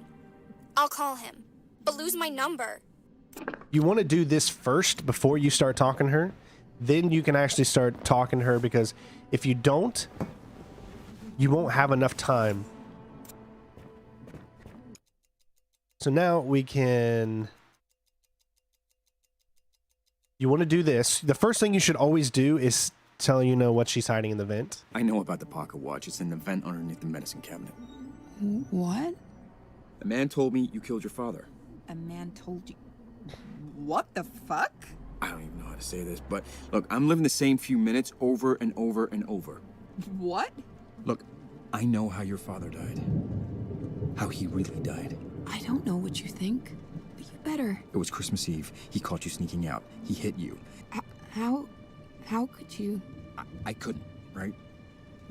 I'll call him. But lose my number. You want to do this first before you start talking to her. Then you can actually start talking to her, because if you don't, you won't have enough time. So now we can... You want to do this. The first thing you should always do is tell what she's hiding in the vent. I know about the pocket watch. It's in the vent underneath the medicine cabinet. What? A man told me you killed your father. A man told you... What the fuck? I don't even know how to say this, but look, I'm living the same few minutes over and over and over. What? Look, I know how your father died. How he really died. I don't know what you think, but you better. It was Christmas Eve. He caught you sneaking out. He hit you. How could you? I couldn't, right?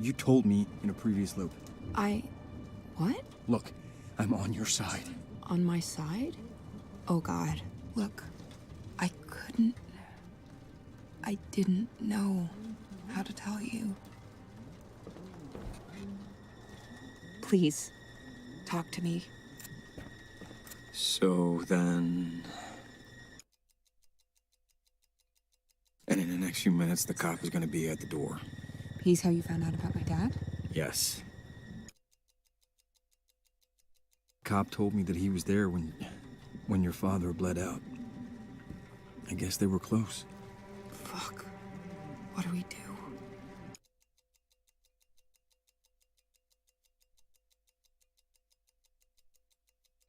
You told me in a previous loop. What? Look, I'm on your side. On my side? Oh God. Look, I didn't know how to tell you. Please, talk to me. So then... And in the next few minutes, the cop is going to be at the door. He's how you found out about my dad? Yes. Cop told me that he was there when your father bled out. I guess they were close. Fuck. What do we do?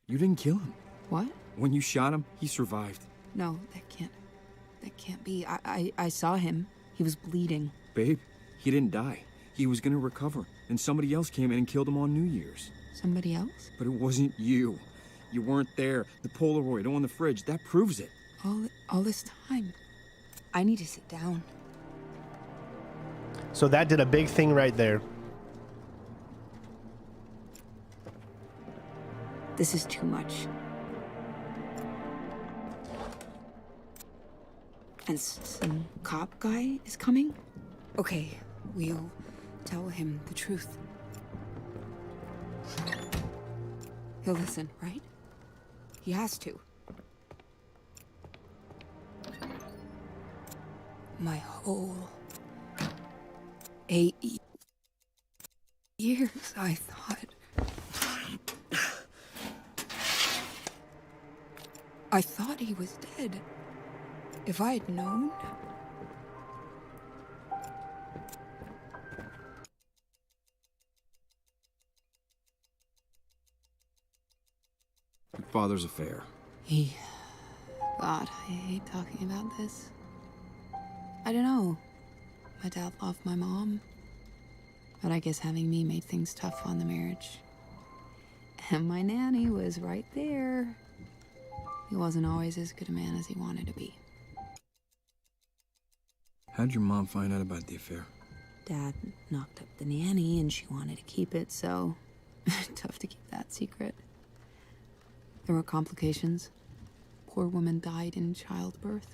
You didn't kill him. What? When you shot him, he survived. No, that can't be. I saw him. He was bleeding. Babe, he didn't die. He was gonna recover, and somebody else came in and killed him on New Year's. Somebody else? But it wasn't you. You weren't there. The Polaroid on the fridge, that proves it. All this time. I need to sit down. So that did a big thing right there. This is too much. And some cop guy is coming? Okay, we'll tell him the truth. He'll listen, right? He has to. My whole 8 years, I thought he was dead. If I had known... Your father's affair. God, I hate talking about this. I don't know. My dad loved my mom. But I guess having me made things tough on the marriage. And my nanny was right there. He wasn't always as good a man as he wanted to be. How'd your mom find out about the affair? Dad knocked up the nanny and she wanted to keep it, so tough to keep that secret. There were complications. Poor woman died in childbirth.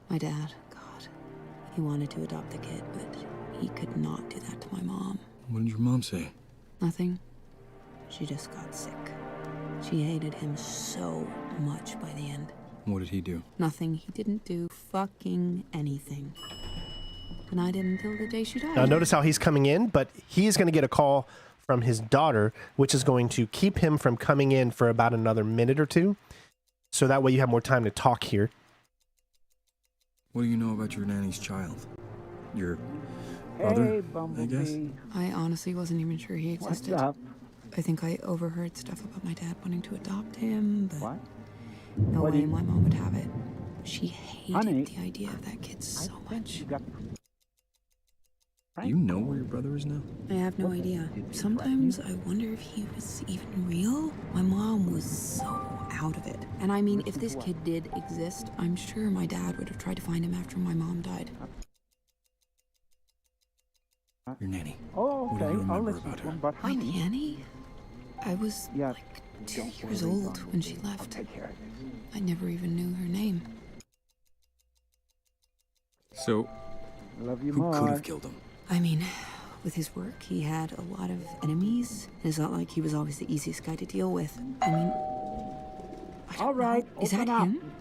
My dad, God, he wanted to adopt the kid, but he could not do that to my mom. What did your mom say? Nothing. She just got sick. She hated him so much by the end. What did he do? Nothing. He didn't do fucking anything. And I didn't until the day she died. Now notice how he's coming in, but he is going to get a call from his daughter, which is going to keep him from coming in for about another minute or two. So that way you have more time to talk here. What do you know about your nanny's child? Your brother, I guess? I honestly wasn't even sure he existed. What's up? I think I overheard stuff about my dad wanting to adopt him, but What? no What way do you- my mom would have it. She hated Honey, the idea of that kid so much. Do you know where your brother is now? I have no idea. Sometimes I wonder if he was even real. My mom was so out of it. And I mean, if this kid did exist, I'm sure my dad would have tried to find him after my mom died. Your nanny. Oh, What do okay. you I'll remember listen about to her? him, but My honey, nanny? I was Yeah, like 2 don't years worry, old when she I'll left. take care of this. I never even knew her name. So, Love you who more. could have killed him? I mean, with his work, he had a lot of enemies. It's not like he was always the easiest guy to deal with. I mean, I don't All right, know. Is that open up. him?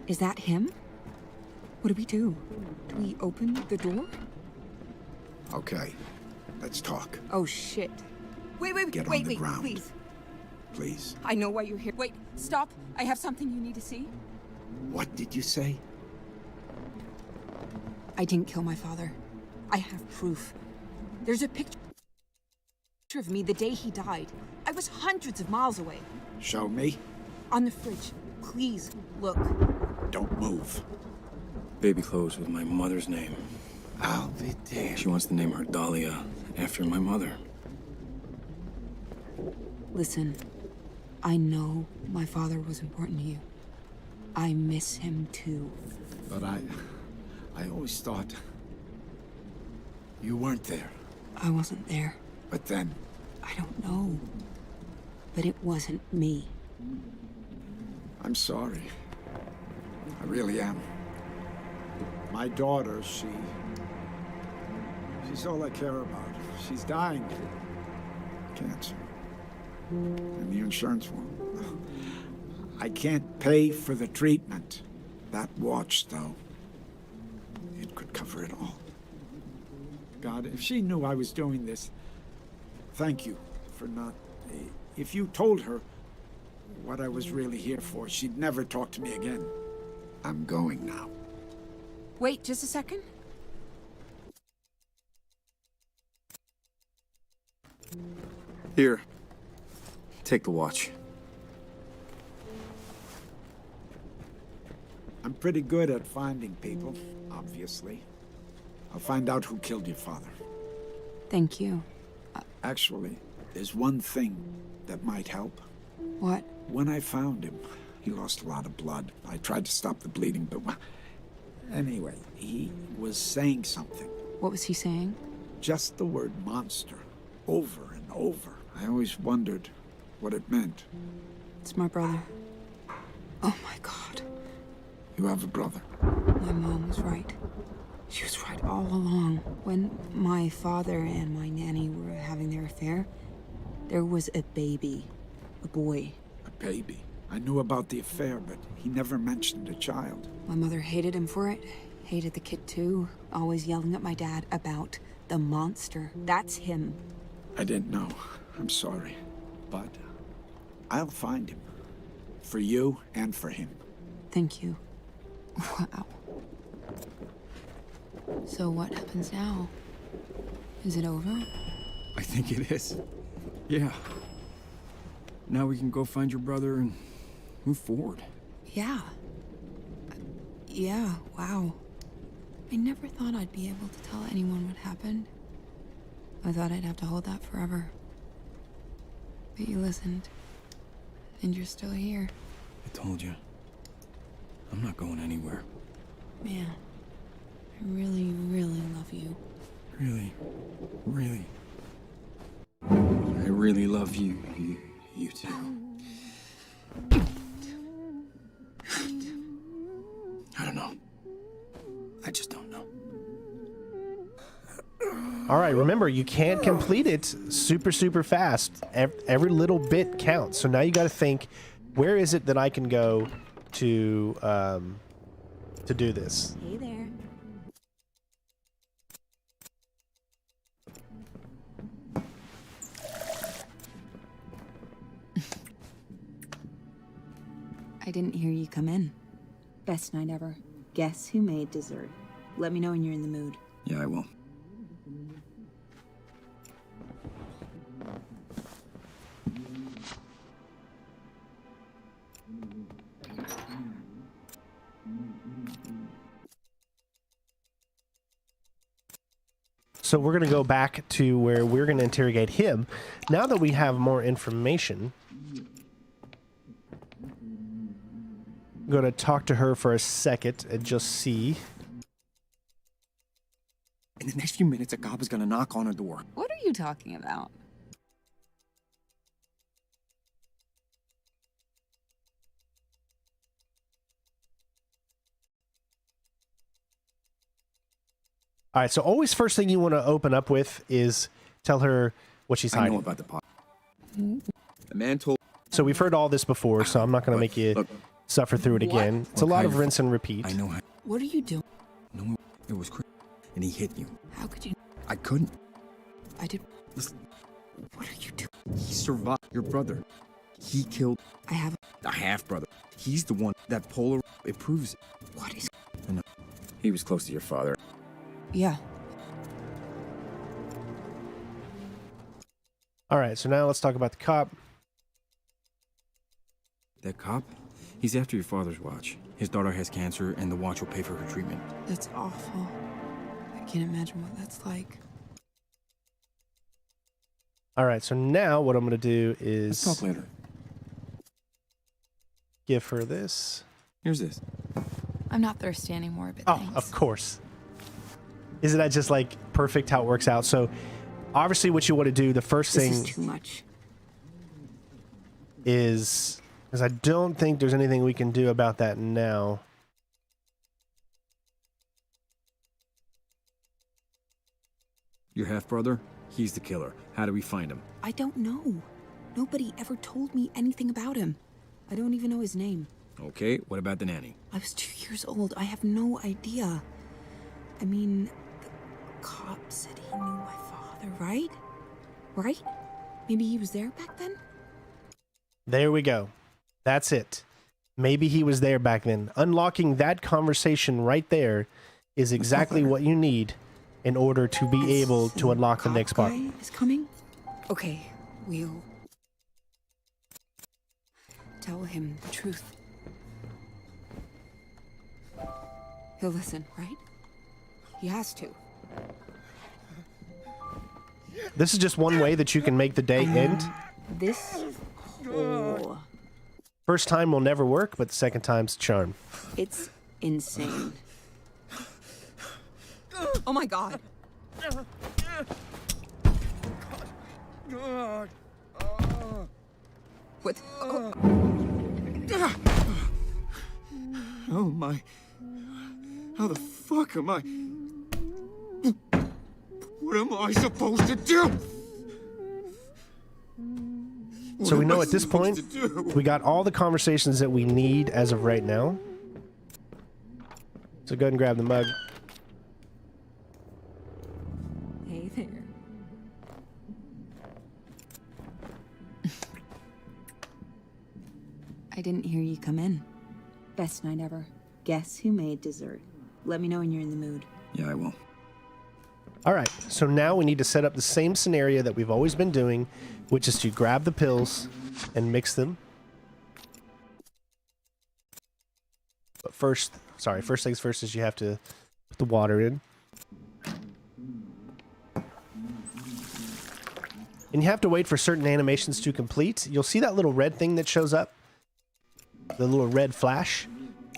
Is that him? What do we do? Do we open the door? Okay, let's talk. Oh, shit. Wait, Get on wait, the wait, ground. please. Please. I know why you're here. Wait, stop. I have something you need to see. What did you say? I didn't kill my father. I have proof. There's a picture of me the day he died. I was hundreds of miles away. Show me. On the fridge. Please, look. Don't move. Baby clothes with my mother's name. I'll be damned. She wants to name her Dahlia after my mother. Listen, I know my father was important to you. I miss him too. But I always thought you weren't there. I wasn't there. But then, I don't know. But it wasn't me. I'm sorry. I really am. My daughter, she's all I care about. She's dying. Cancer. And the insurance won't. I can't pay for the treatment. That watch, though, it could cover it all. God, if she knew I was doing this, thank you for not... If you told her what I was really here for, she'd never talk to me again. I'm going now. Wait, just a second. Here. Take the watch. I'm pretty good at finding people, obviously. I'll find out who killed your father. Thank you. Actually, there's one thing that might help. What? When I found him, he lost a lot of blood. I tried to stop the bleeding, but... Anyway, he was saying something. What was he saying? Just the word monster. Over and over. I always wondered what it meant. It's my brother. Oh my God. You have a brother. My mom was right. She was right all along. When my father and my nanny were having their affair, there was a baby. A boy. A baby. I knew about the affair, but he never mentioned a child. My mother hated him for it. Hated the kid too. Always yelling at my dad about the monster. That's him. I didn't know. I'm sorry. But I'll find him. For you and for him. Thank you. Wow. So what happens now? Is it over? I think it is. Yeah. Now we can go find your brother and move forward. Yeah. Yeah, wow. I never thought I'd be able to tell anyone what happened. I thought I'd have to hold that forever. But you listened. And you're still here. I told you. I'm not going anywhere. Man, I really, really love you. Really, really. I really love you. You too. I don't know. I just don't know. All right, remember, you can't complete it super fast. Every little bit counts. So now you got to think, where is it that I can go to do this? Hey there. I didn't hear you come in. Best night ever. Guess who made dessert? Let me know when you're in the mood. Yeah, I will. So we're going to go back to where we're going to interrogate him. Now that we have more information, I'm going to talk to her for a second and just see. In the next few minutes, a cop is gonna knock on her door. What are you talking about? All right, so always first thing you want to open up with is tell her what she's I know hiding. about the pot. The man told. So we've heard all this before, so I'm not going to make you Look, suffer through it again. It's a What lot kind of of- rinse and repeat. I know how. What are you doing? No, it was crazy, and he hit you. How could you? I couldn't. I did. Listen, What are you doing? he survived. Your brother. He killed I have. a half brother. He's the one that polar. It proves it. What is? I know. He was close to your father. Yeah. All right, so now let's talk about the cop. That cop? He's after your father's watch. His daughter has cancer, and the watch will pay for her treatment. That's awful. I can't imagine what that's like. All right, so now what I'm going to do Let's is talk later. give her this. Here's this. I'm not thirsty anymore, but Oh, thanks. of course. Isn't that just like perfect how it works out? So obviously what you want to do, the first This thing is too much. is, because I don't think there's anything we can do about that now. Your half brother? He's the killer. How do we find him? I don't know. Nobody ever told me anything about him. I don't even know his name. Okay, what about the nanny? I was 2 years old. I have no idea. I mean, the cop said he knew my father, right? Right? Maybe he was there back then? There we go. That's it. Maybe he was there back then. Unlocking that conversation right there is exactly what you need in order to be able to unlock the next part. Guy is coming? Okay, we'll tell him the truth. He'll listen, right? He has to. This is just one way that you can make the day end. This whole... First time will never work, but the second time's charm. It's insane. Oh my god. What? Oh. Oh my. How the fuck am I? What am I supposed to do? So we know at this point, we got all the conversations that we need as of right now. So go ahead and grab the mug. Hey there. I didn't hear you come in. Best night ever. Guess who made dessert? Let me know when you're in the mood. Yeah, I will. All right, so now we need to set up the same scenario that we've always been doing, which is to grab the pills and mix them. But first things first is you have to put the water in. And you have to wait for certain animations to complete. You'll see that little red thing that shows up. The little red flash.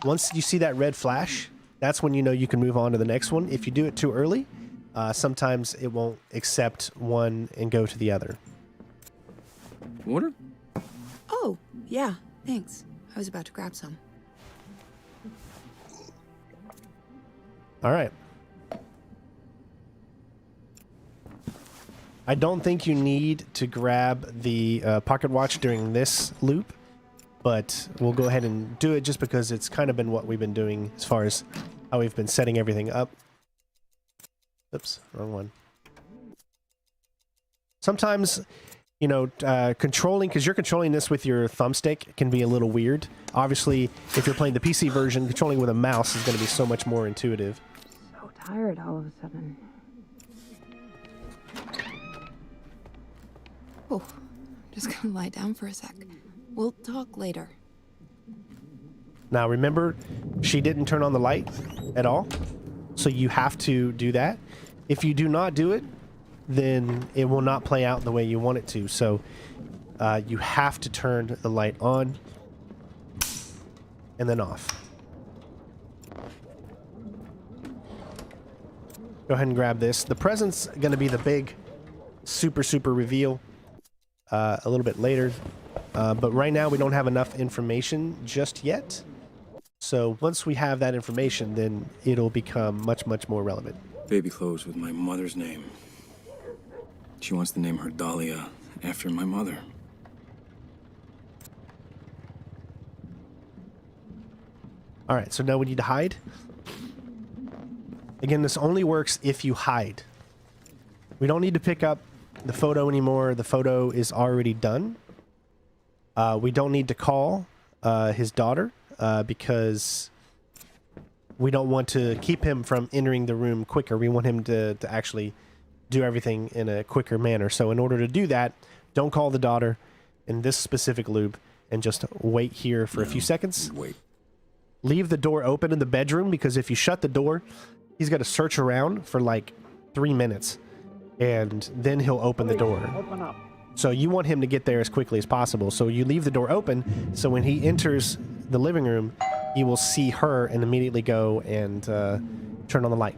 Once you see that red flash, that's when you know you can move on to the next one. If you do it too early, sometimes it won't accept one and go to the other. Water? Oh, yeah, thanks. I was about to grab some. All right. I don't think you need to grab the pocket watch during this loop, but we'll go ahead and do it just because it's kind of been what we've been doing as far as how we've been setting everything up. Oops, wrong one. Sometimes, you know, controlling, because you're controlling this with your thumbstick, can be a little weird. Obviously, if you're playing the PC version, controlling with a mouse is going to be so much more intuitive. So tired all of a sudden. Oh, just gonna lie down for a sec. We'll talk later. Now, remember, she didn't turn on the light at all, so you have to do that. If you do not do it, then it will not play out the way you want it to. So you have to turn the light on and then off. Go ahead and grab this. The present's going to be the big super reveal a little bit later. But right now we don't have enough information just yet. So once we have that information, then it'll become much more relevant. Baby clothes with my mother's name. She wants to name her Dahlia after my mother. All right, so now we need to hide. Again, this only works if you hide. We don't need to pick up the photo anymore. The photo is already done. We don't need to call his daughter because we don't want to keep him from entering the room quicker. We want him to actually do everything in a quicker manner. So in order to do that, don't call the daughter in this specific loop and just wait here for a few seconds. Wait. Leave the door open in the bedroom, because if you shut the door, he's got to search around for like 3 minutes and then he'll open the door. Open up. So you want him to get there as quickly as possible. So you leave the door open, so when he enters the living room, he will see her and immediately go and turn on the light.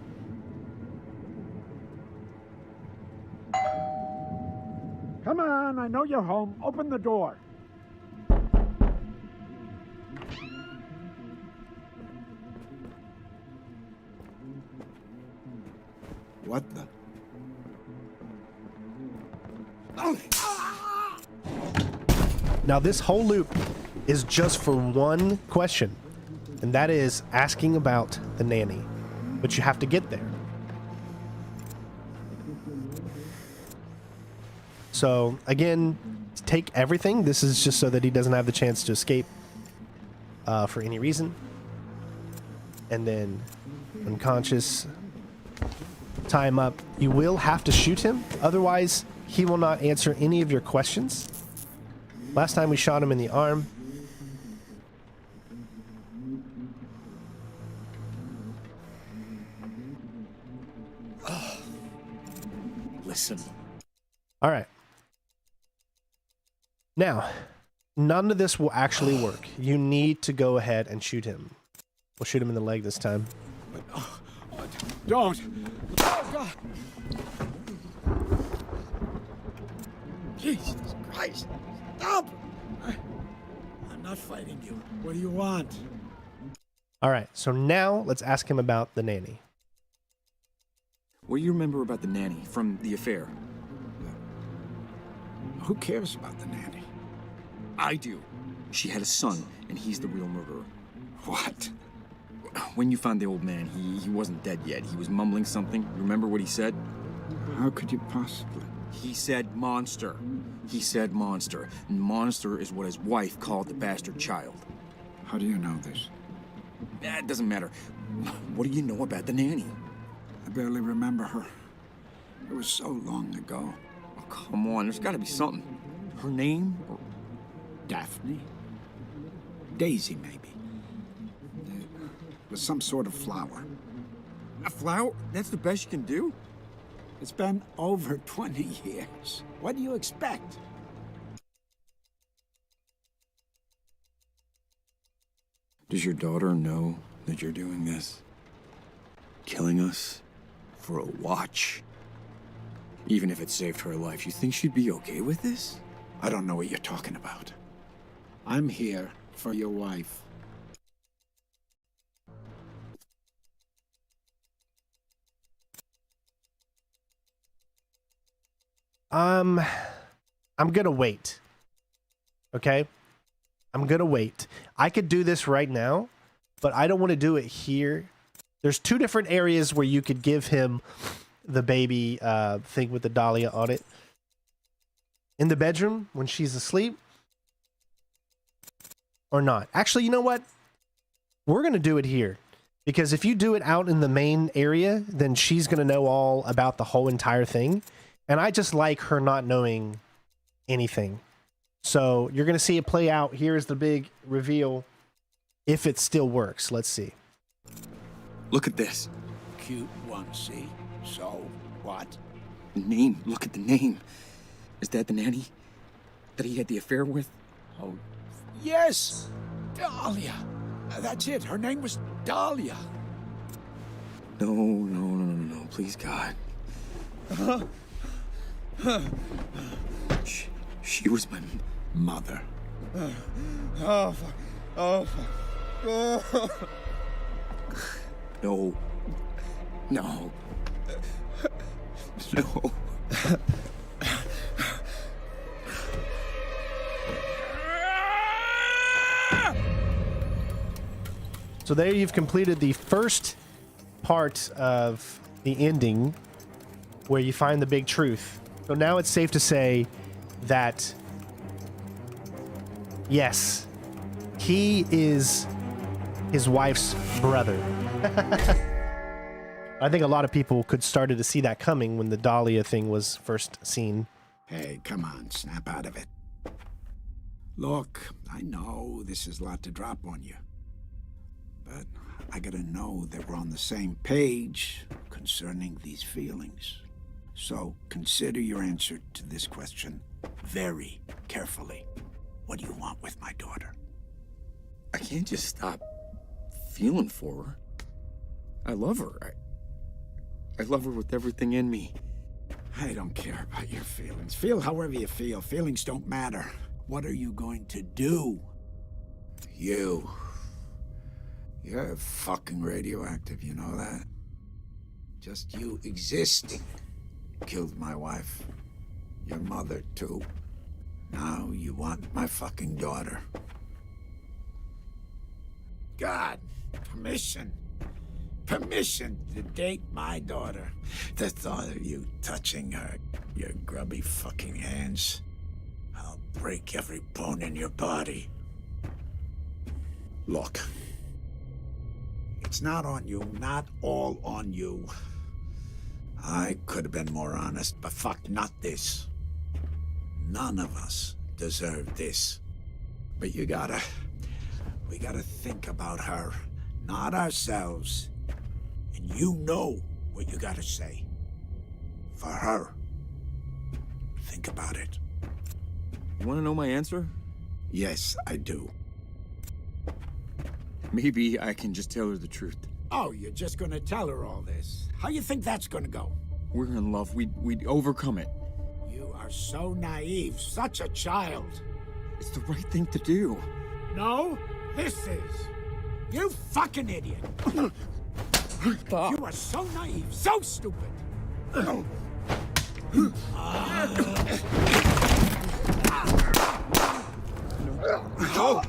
Come on, I know you're home. Open the door. What the? Now this whole loop is just for one question, and that is asking about the nanny. But you have to get there. So again, take everything. This is just so that he doesn't have the chance to escape for any reason. And then unconscious, tie him up. You will have to shoot him, otherwise he will not answer any of your questions. Last time we shot him in the arm. Listen. All right. Now, none of this will actually work. You need to go ahead and shoot him. We'll shoot him in the leg this time. Don't. Oh, God. Jesus Christ. Stop. I'm not fighting you. What do you want? All right. So now let's ask him about the nanny. What do you remember about the nanny from the affair? Who cares about the nanny? I do. She had a son, and he's the real murderer. What? When you found the old man, he wasn't dead yet. He was mumbling something. Remember what he said? How could you possibly? He said monster. He said monster. And monster is what his wife called the bastard child. How do you know this? It doesn't matter. What do you know about the nanny? I barely remember her. It was so long ago. Oh, come on, there's got to be something. Her name? Or... Daphne? Daisy, maybe. It was some sort of flower. A flower? That's the best you can do? It's been over 20 years. What do you expect? Does your daughter know that you're doing this? Killing us? For a watch? Even if it saved her life, you think she'd be okay with this? I don't know what you're talking about. I'm here for your wife. I'm gonna wait. Okay? I'm gonna wait. I could do this right now, but I don't want to do it here. There's two different areas where you could give him the baby thing with the dahlia on it. In the bedroom when she's asleep, or not. Actually, you know what? We're gonna do it here. Because if you do it out in the main area, then she's going to know all about the whole entire thing. And I just like her not knowing anything. So you're going to see it play out. Here's the big reveal. If it still works. Let's see. Look at this. Cute one, see? So, what? The name. Look at the name. Is that the nanny that he had the affair with? Oh, yes! Dahlia. That's it. Her name was Dahlia. No. Please, God. She was my mother. Oh, fuck. Oh, fuck. Oh. No. No. No. So there you've completed the first part of the ending where you find the big truth. So now it's safe to say that, yes, he is his wife's brother. I think a lot of people could started to see that coming when the Dahlia thing was first seen. Hey, come on, snap out of it. Look, I know this is a lot to drop on you. But I gotta know that we're on the same page concerning these feelings. So consider your answer to this question very carefully. What do you want with my daughter? I can't just stop feeling for her. I love her. I love her with everything in me. I don't care about your feelings. Feel however you feel. Feelings don't matter. What are you going to do? You're fucking radioactive, you know that? Just you existing killed my wife. Your mother, too. Now you want my fucking daughter. God, permission. Permission to date my daughter. The thought of you touching her, your grubby fucking hands. I'll break every bone in your body. Look. It's not on you, not all on you. I could have been more honest, but fuck, not this. None of us deserve this. But we gotta think about her, not ourselves. And you know what you gotta say. For her. Think about it. You want to know my answer? Yes, I do. Maybe I can just tell her the truth. Oh, you're just gonna tell her all this? How you think that's gonna go? We're in love. We'd overcome it. You are so naive, such a child. It's the right thing to do. No, this is. You fucking idiot. Stop. You are so naive, so stupid. No. Oh,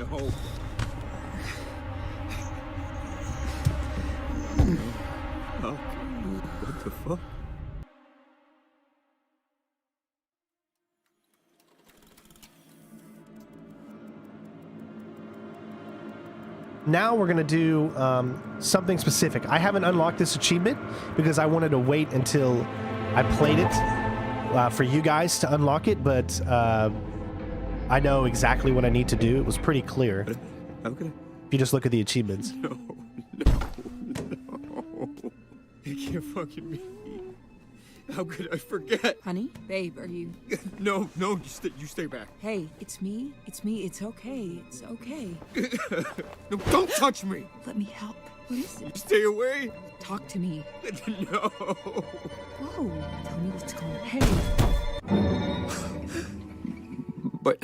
no. What the fuck? Now we're going to do something specific. I haven't unlocked this achievement because I wanted to wait until I played it for you guys to unlock it, but I know exactly what I need to do. It was pretty clear. Okay. If you just look at the achievements. No. You can't fucking be. How could I forget? Honey, babe, are you... No, you stay back. Hey, it's me. It's okay. It's okay. No, don't touch me. Let me help. What is it? Stay away. Talk to me. No. Whoa, tell me what's going on. Hey. But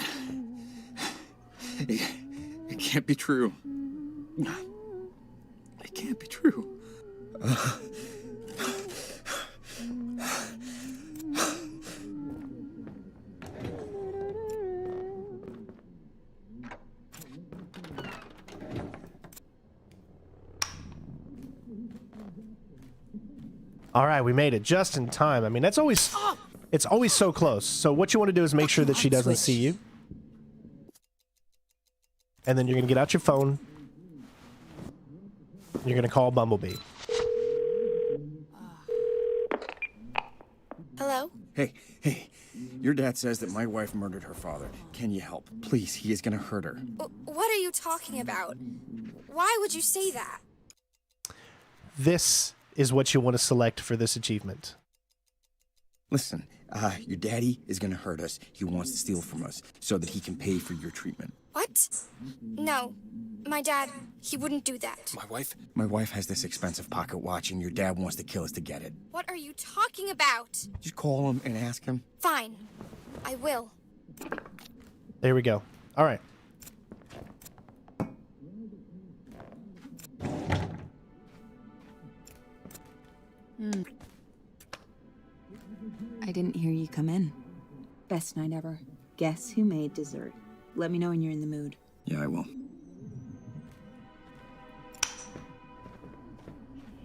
it can't be true. It can't be true. All right, we made it just in time. I mean, it's always so close. So what you want to do is make sure that she doesn't see you. And then you're going to get out your phone. You're going to call Bumblebee. Hello? Hey, your dad says that my wife murdered her father. Can you help? Please, he is gonna hurt her. What are you talking about? Why would you say that? This is what you want to select for this achievement. Listen, your daddy is gonna hurt us. He wants to steal from us so that he can pay for your treatment. What? No. My dad, he wouldn't do that. My wife? My wife has this expensive pocket watch and your dad wants to kill us to get it. What are you talking about? Just call him and ask him. Fine. I will. There we go. All right. I didn't hear you come in. Best night ever. Guess who made dessert? Let me know when you're in the mood. Yeah, I will.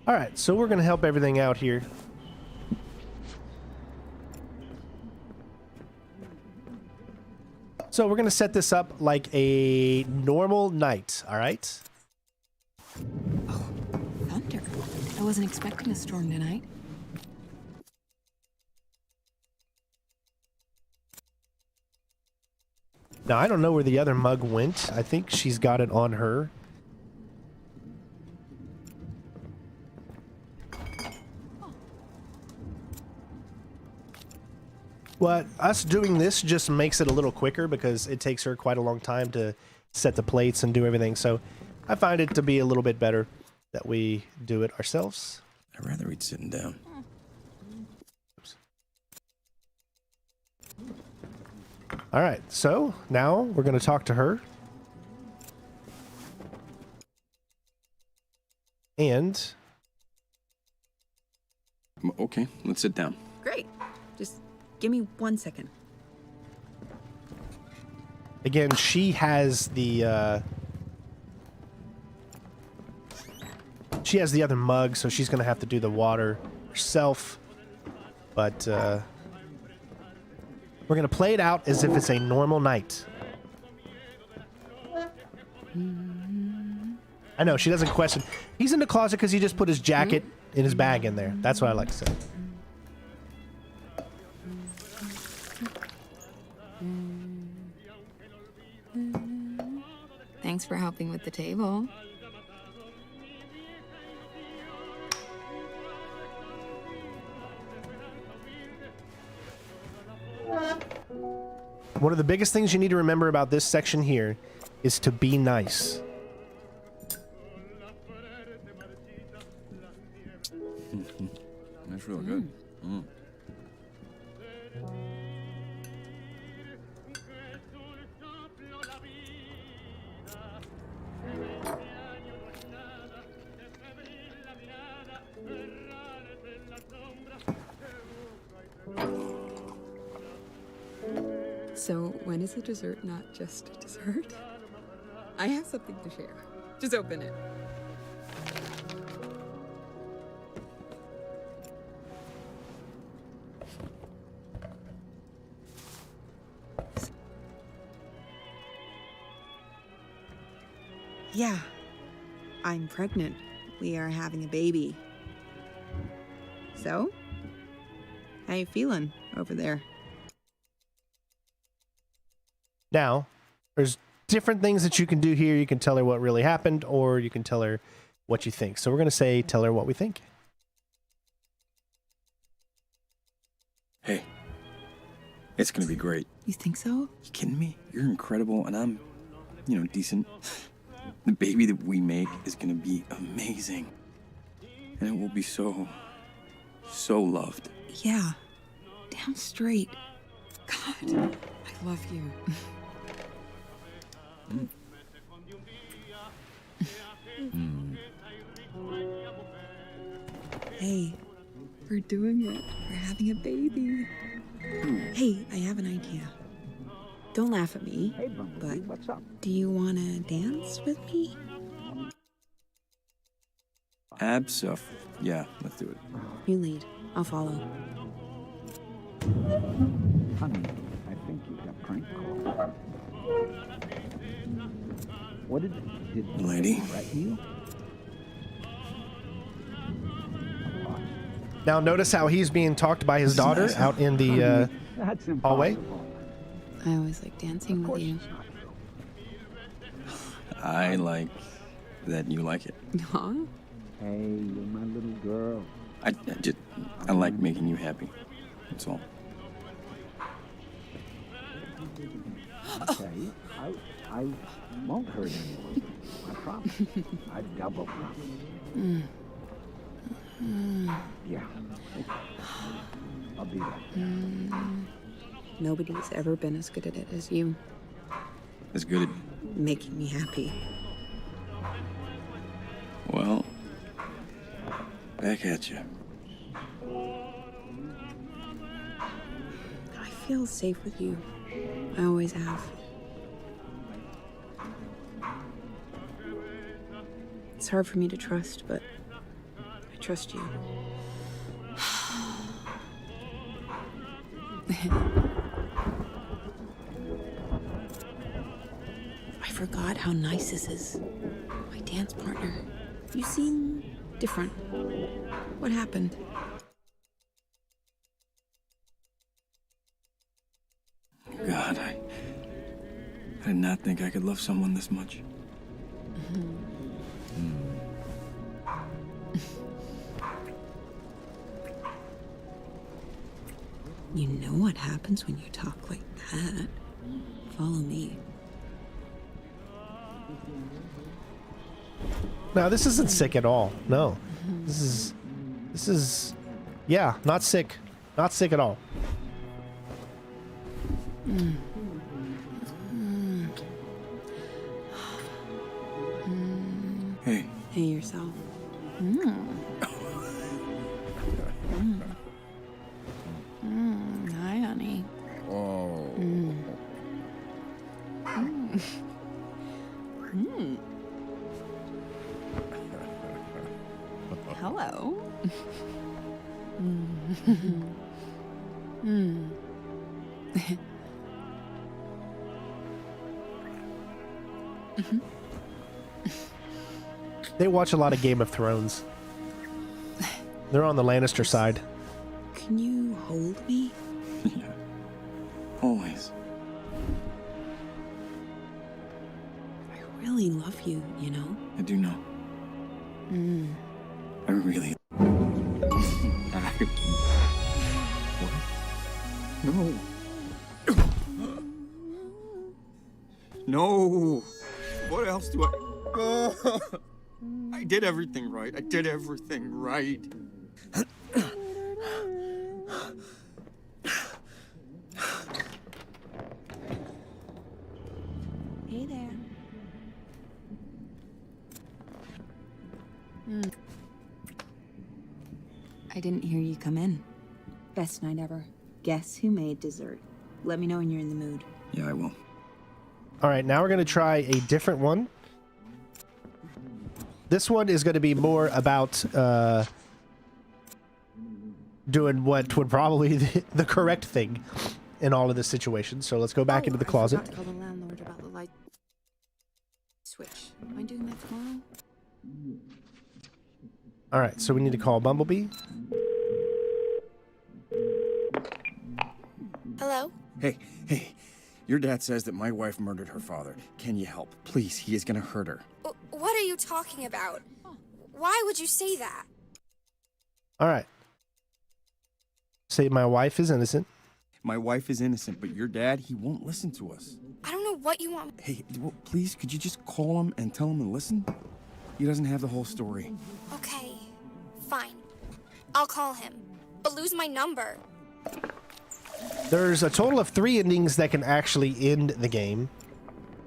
All right, so we're going to help everything out here. So we're going to set this up like a normal night, all right? Oh, thunder. I wasn't expecting a storm tonight. Now, I don't know where the other mug went. I think she's got it on her. What us doing this just makes it a little quicker because it takes her quite a long time to set the plates and do everything. So I find it to be a little bit better that we do it ourselves. I'd rather eat sitting down. Oops. All right, so now we're going to talk to her. And Okay, let's sit down. Great. Just give me 1 second. again, she has the other mug, so she's gonna have to do the water herself. But we're gonna play it out as if it's a normal night. I know, she doesn't question. He's in the closet because he just put his jacket in his bag in there. That's what I like to say. Thanks for helping with the table. One of the biggest things you need to remember about this section here is to be nice. That's really good. So, when is a dessert not just a dessert? I have something to share. Just open it. Yeah, I'm pregnant. We are having a baby. So, how you feeling over there? Now, there's different things that you can do here. You can tell her what really happened, or you can tell her what you think. So we're going to say, tell her what we think. Hey, it's gonna be great. You think so? You kidding me? You're incredible, and I'm, decent. The baby that we make is gonna be amazing. And it will be so loved. Yeah. Damn straight. God, I love you. Hey, we're doing it. We're having a baby. Hey, I have an idea. Don't laugh at me. Hey, but what's up? Do you want to dance with me? Abso. Yeah, let's do it. You lead. I'll follow. Honey, I think you got prank called. What did Lady. threaten you? Now notice how he's being talked by his daughter out in the That's hallway. impossible. I always like dancing Of with course you. it's not true. I like that you like it. Huh? Hey, you're my little girl. I like making you happy. That's all. Okay, I won't hurt anyone. I promise. I double promise. Yeah. Okay. I'll be there. Nobody's ever been as good at it as you. It's good. Making me happy. Well, back at you. I feel safe with you. I always have. It's hard for me to trust, but I trust you. I forgot how nice this is. My dance partner. You seem different. What happened? God, I did not think I could love someone this much. You know what happens when you talk like that. Follow me. No, this isn't sick at all. No. This is yeah, not sick. Not sick at all. Hey. Hey yourself. Hi, honey. Oh. Hello. They watch a lot of Game of Thrones. They're on the Lannister side. Can you hold me? Yeah. Always. I really love you, you know? I do know. I really. No. No. What else do I? I did everything right. I did everything right. Hey there. I didn't hear you come in. Best night ever. Guess who made dessert? Let me know when you're in the mood. Yeah, I will. All right, now we're going to try a different one. This one is going to be more about doing what would probably the correct thing in all of this situation. So let's go back into the closet. I forgot to call the landlord about the light switch. Am I doing that tomorrow? All right, so we need to call Bumblebee. Hello? Hey. Your dad says that my wife murdered her father. Can you help? Please, he is gonna hurt her. What are you talking about? Why would you say that? All right. Say my wife is innocent. My wife is innocent, but your dad, he won't listen to us. I don't know what you want. Hey, well, please, could you just call him and tell him to listen? He doesn't have the whole story. Okay, fine. I'll call him. But lose my number. There's a total of 3 endings that can actually end the game,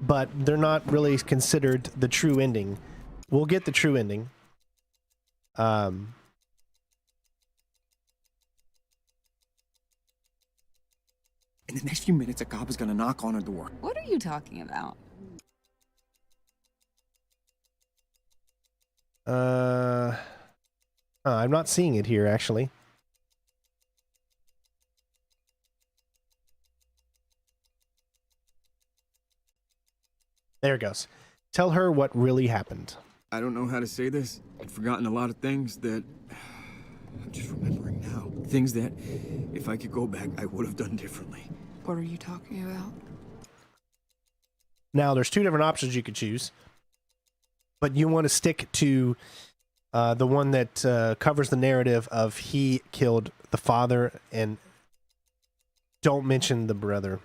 but they're not really considered the true ending. We'll get the true ending. In the next few minutes, a cop is gonna knock on her door. What are you talking about? I'm not seeing it here, actually. There it goes. Tell her what really happened. I don't know how to say this. I'd forgotten a lot of things that I'm just remembering now. Things that, if I could go back, I would have done differently. What are you talking about? Now, there's two different options you could choose, but you want to stick to the one that covers the narrative of he killed the father, and don't mention the brother.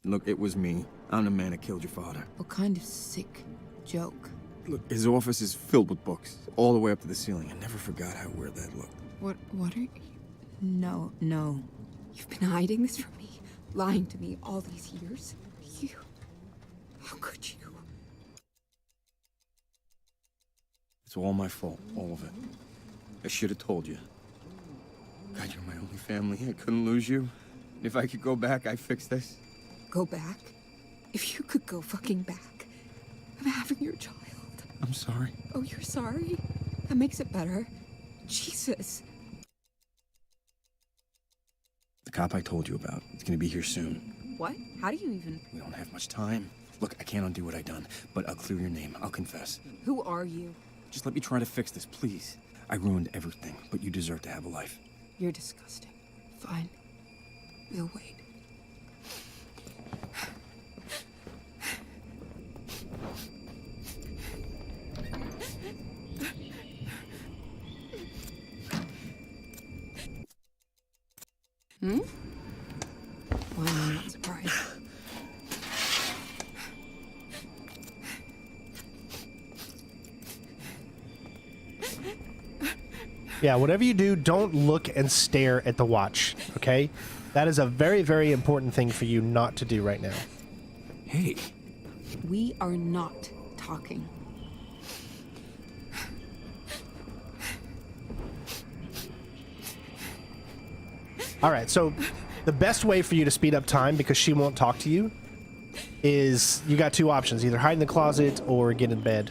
Look, it was me. I'm the man that killed your father. What kind of sick joke? Look, his office is filled with books, all the way up to the ceiling. I never forgot how weird that looked. What are you... No. You've been hiding this from me, lying to me all these years. You... How could you? It's all my fault, all of it. I should have told you. God, you're my only family. I couldn't lose you. If I could go back, I'd fix this. Go back? If you could go fucking back, I'm having your child. I'm sorry. Oh, you're sorry? That makes it better. Jesus. The cop I told you about, it's gonna be here soon. What? How do you even... We don't have much time. Look, I can't undo what I done, but I'll clear your name. I'll confess. Who are you? Just let me try to fix this, please. I ruined everything, but you deserve to have a life. You're disgusting. Fine. We'll wait. Hmm? Why am I not surprised? Yeah, whatever you do, don't look and stare at the watch, okay? That is a very, very important thing for you not to do right now. Hey. We are not talking. All right, so the best way for you to speed up time, because she won't talk to you, is you got two options. Either hide in the closet or get in bed.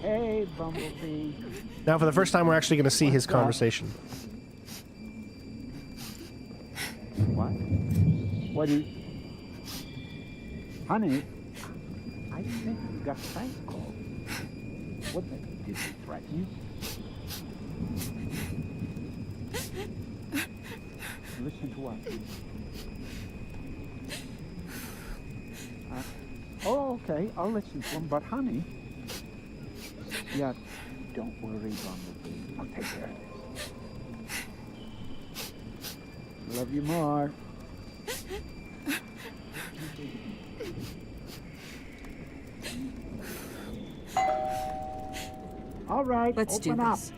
Hey, Bumblebee. Now, for the first time, we're actually going to see his conversation. What? What do you... Honey, I think you got prank called. What the... Did he threaten you? Listen to what? Oh, okay, I'll listen to him, but honey... Yeah, don't worry, Bumblebee. I'll take care of this. Love you more. All right, Let's do open up. this.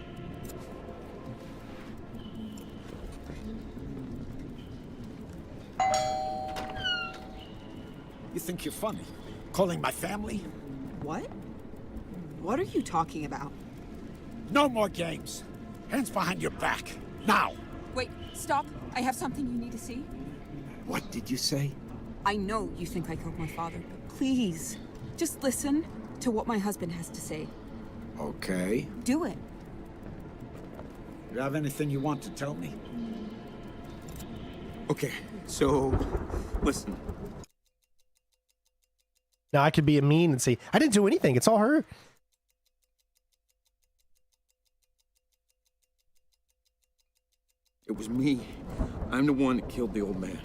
You think you're funny? Calling my family? What? What are you talking about? No more games. Hands behind your back. Now. Wait, stop. I have something you need to see. What did you say? I know you think I killed my father, but please, just listen to what my husband has to say. Okay. Do it. You have anything you want to tell me? Okay, so, listen. Now, I could be mean and say, I didn't do anything. It's all her. It was me. I'm the one that killed the old man.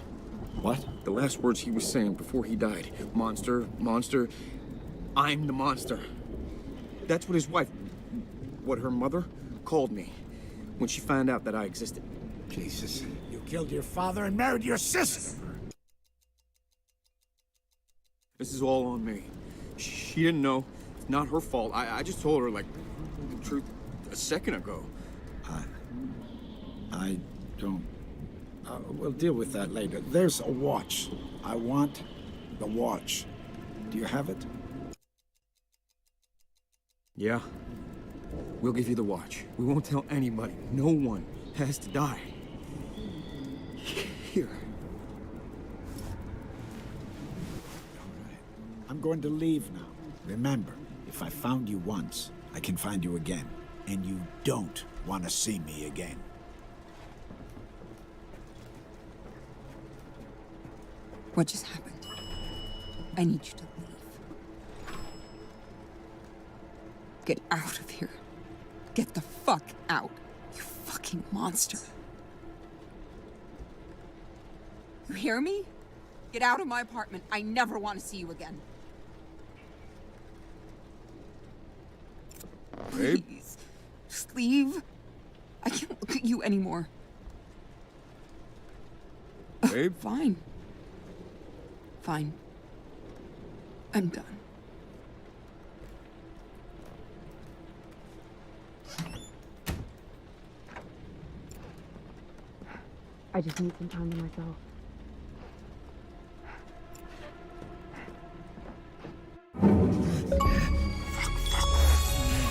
What? The last words he was saying before he died. Monster, monster. I'm the monster. That's what his wife, what her mother, called me when she found out that I existed. Jesus. You killed your father and married your sister. This is all on me. She didn't know. It's not her fault. I just told her, like, the truth a second ago. I don't... we'll deal with that later. There's a watch. I want the watch. Do you have it? Yeah. We'll give you the watch. We won't tell anybody. No one. has to die. Here. I'm going to leave now. Remember, if I found you once, I can find you again. And you don't want to see me again. What just happened? I need you to leave. Get out of here. Get the fuck out. You fucking monster. You hear me? Get out of my apartment. I never want to see you again. Babe? Please. Just leave. I can't look at you anymore. Babe? Fine. Fine. I'm done. I just need some time to myself.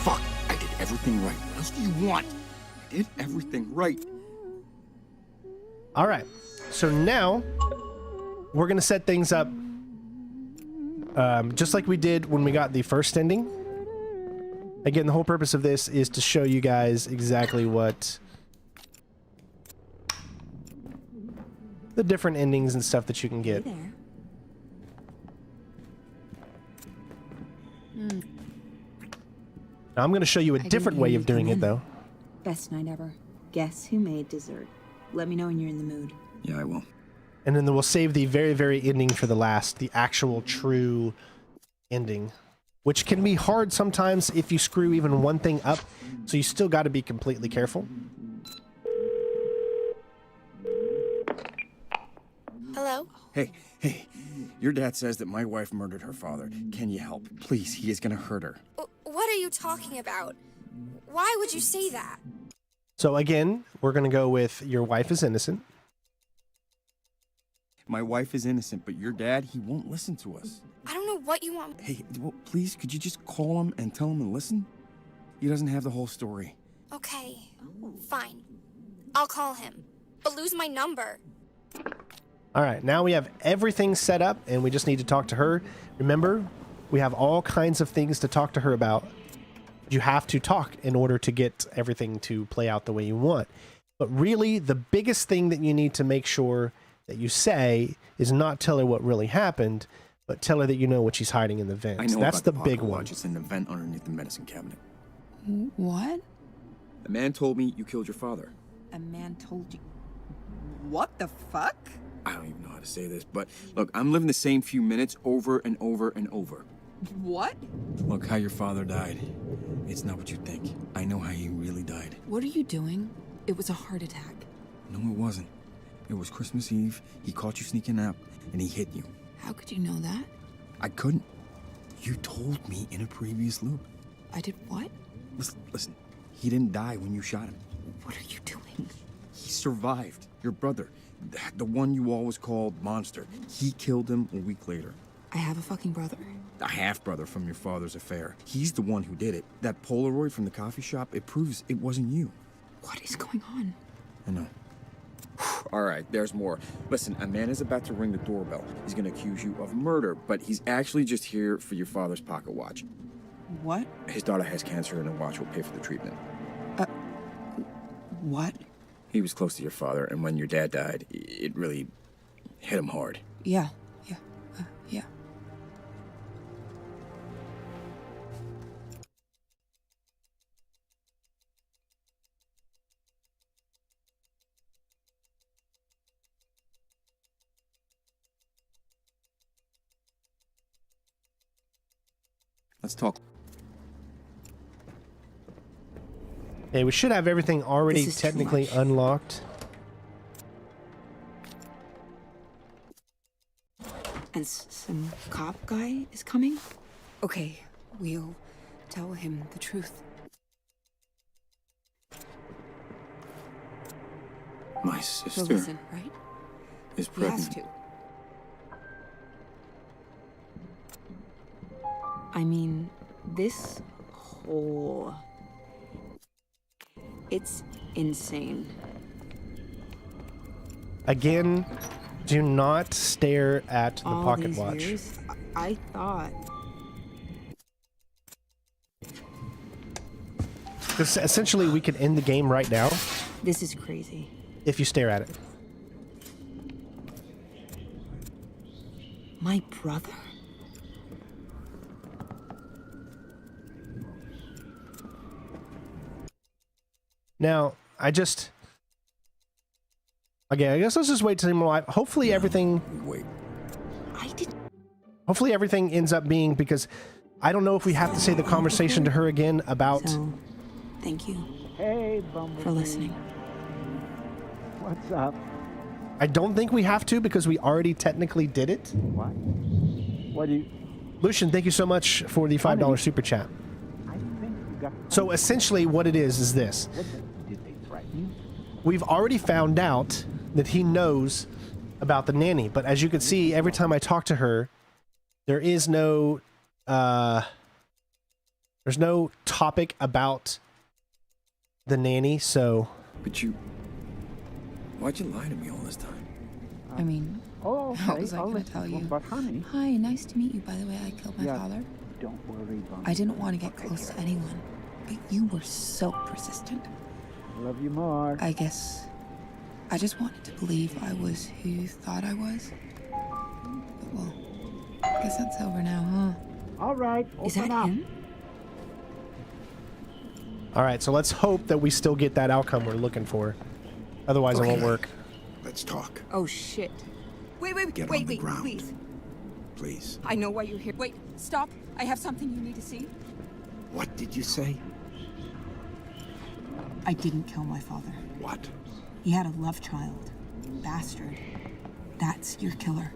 Fuck! I did everything right. What else do you want? I did everything right. All right. So now we're going to set things up just like we did when we got the first ending. Again, the whole purpose of this is to show you guys exactly what the different endings and stuff that you can get. Hey there. Now I'm going to show you a different way of doing it, though. Best night ever. Guess who made dessert? Let me know when you're in the mood. Yeah, I will. And then we'll save the very, very ending for the last, the actual true ending, which can be hard sometimes if you screw even one thing up. So you still got to be completely careful. Hello? Hey, your dad says that my wife murdered her father. Can you help? Please, he is gonna hurt her. What are you talking about? Why would you say that? So again, we're going to go with your wife is innocent. My wife is innocent, but your dad, he won't listen to us. I don't know what you want. Hey, well, please, could you just call him and tell him to listen? He doesn't have the whole story. Okay, fine. I'll call him. But lose my number. All right, now we have everything set up and we just need to talk to her. Remember, we have all kinds of things to talk to her about. You have to talk in order to get everything to play out the way you want. But really, the biggest thing that you need to make sure that you say is not tell her what really happened, but tell her that you know what she's hiding in the vents. I know That's about the pocket big one. watch. It's in the vent underneath the medicine cabinet. What? A man told me you killed your father. A man told you. What the fuck? I don't even know how to say this, but look, I'm living the same few minutes over and over and over. What? Look, how your father died. It's not what you think. I know how he really died. What are you doing? It was a heart attack. No, it wasn't. It was Christmas Eve. He caught you sneaking out, and he hit you. How could you know that? I couldn't. You told me in a previous loop. I did what? Listen. He didn't die when you shot him. What are you doing? He survived. Your brother, the one you always called Monster. He killed him a week later. I have a fucking brother. A half-brother from your father's affair. He's the one who did it. That Polaroid from the coffee shop, it proves it wasn't you. What is going on? I know. All right, there's more. Listen, a man is about to ring the doorbell. He's going to accuse you of murder, but he's actually just here for your father's pocket watch. What? His daughter has cancer and the watch will pay for the treatment. What? He was close to your father, and when your dad died, it really hit him hard. Yeah. Let's talk. Okay, we should have everything already This is too technically much. unlocked. And some cop guy is coming? Okay, we'll tell him the truth. My He'll sister listen, right? is He has pregnant. to. I mean, this whole... It's insane. Again, do not stare at the pocket these watch. Years, I thought. Because essentially we could end the game right now This is crazy. if you stare at it. My brother? Now, I guess let's just wait till more live. Hopefully everything Wait. I did. hopefully everything ends up being, because I don't know if we have to say the conversation to her again about So, thank you Hey, Bumblebee. for listening. What's up? I don't think we have to, because we already technically did it. What? What do you... Lucian, thank you so much for the $5 super chat. I think you got... So essentially what it is this. Did they threaten you? We've already found out that he knows about the nanny, but as you can see, every time I talk to her, there is no there's no topic about the nanny, so But you... Why'd you lie to me all this time? I mean, Oh, okay. how was I I'll going let to tell you. you? But honey, Hi, nice to meet you. By the way, I killed my Yeah. father. don't worry, Bumblebee. I didn't want to get close to anyone, but you were so persistent. Love you more. I guess I just wanted to believe I was who you thought I was. But well, I guess that's over now, huh? All right, Is that open up. him? all right, so let's hope that we still get that outcome we're looking for. Otherwise it won't work. Let's talk. Oh, shit. Wait, Get on wait, the wait, ground. please. Please. I know why you're here. Wait, stop. I have something you need to see. What did you say? I didn't kill my father. What? He had a love child. Bastard. That's your killer.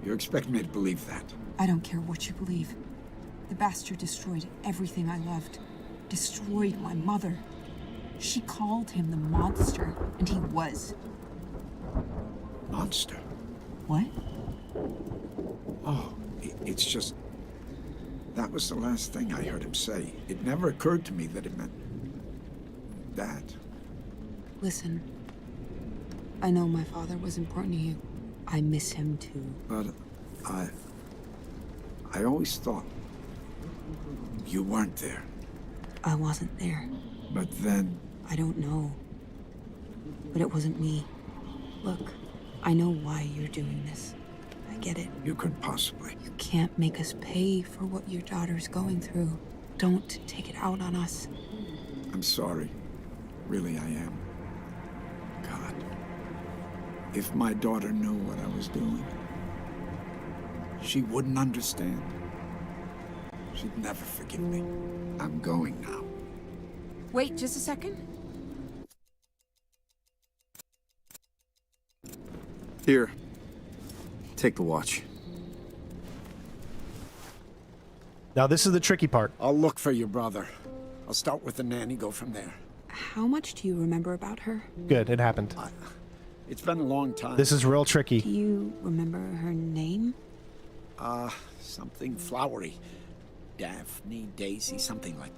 You expect me to believe that? I don't care what you believe. The bastard destroyed everything I loved. Destroyed my mother. She called him the monster, and he was. Monster? What? Oh, it's just... That was the last thing I heard him say. It never occurred to me that it meant... that. Listen. I know my father was important to you. I miss him too. But I always thought you weren't there. I wasn't there. But then... I don't know. But it wasn't me. Look, I know why you're doing this. I get it. You couldn't possibly. You can't make us pay for what your daughter's going through. Don't take it out on us. I'm sorry. Really, I am. God. If my daughter knew what I was doing, she wouldn't understand. She'd never forgive me. I'm going now. Wait, just a second. Here. Take the watch. Now this is the tricky part. I'll look for your brother. I'll start with the nanny, go from there. How much do you remember about her? Good, it happened. It's been a long time. This is real Do tricky. you remember her name? Something flowery. Daphne, Daisy, something like...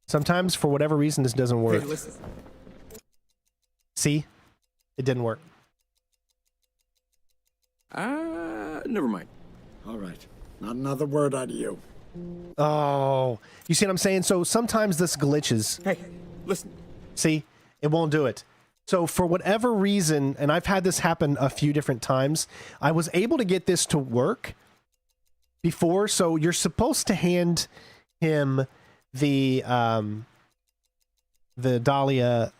Sometimes, for whatever reason, this doesn't work. Hey, listen. See? It didn't work. Never mind. All right. Not another word out of you. Oh, you see what I'm saying? So sometimes this glitches. Hey, listen. See? It won't do it. So for whatever reason, and I've had this happen a few different times, I was able to get this to work before. So you're supposed to hand him the Dahlia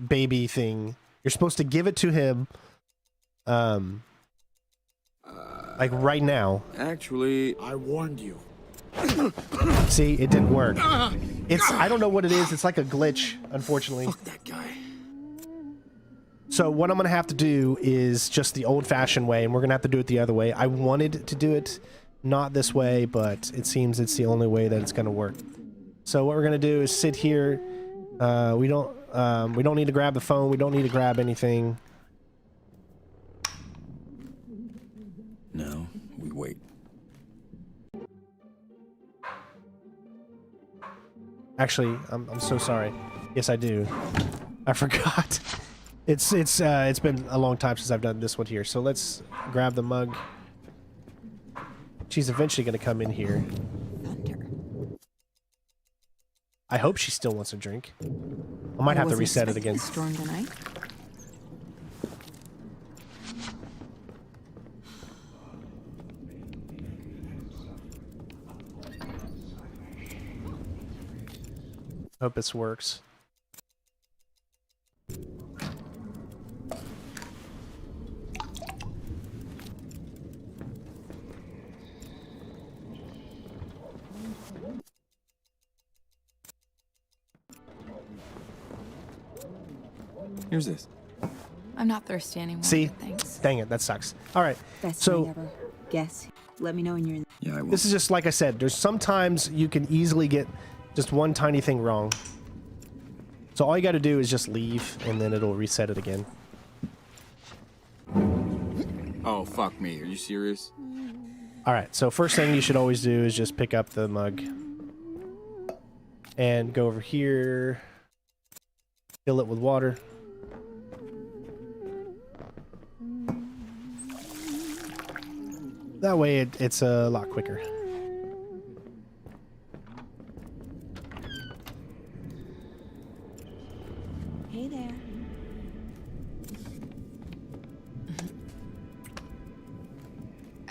baby thing. You're supposed to give it to him like right now. Actually, I warned you. See, it didn't work. It's, I don't know what it is. It's like a glitch, unfortunately. fuck that guy. So what I'm going to have to do is just the old-fashioned way, and we're going to have to do it the other way. I wanted to do it not this way, but it seems it's the only way that it's going to work. So what we're going to do is sit here. We don't need to grab the phone. We don't need to grab anything. No, we wait. Actually, I'm so sorry. Yes, I do. I forgot. It's been a long time since I've done this one here. So let's grab the mug. She's eventually going to come in here. Thunder. I hope she still wants a drink. I might have to reset it again. Storm tonight. Hope this works. Here's this. I'm not thirsty anymore. See? Thanks. Dang it, that sucks. All right. Best So night ever. Guess. Let me know when you're in. Yeah, I will. this is just like I said, there's sometimes you can easily get just one tiny thing wrong. So all you got to do is just leave and then it'll reset it again. Oh, fuck me. Are you serious? All right. So first thing you should always do is just pick up the mug and go over here, fill it with water. That way it's a lot quicker. Hey there.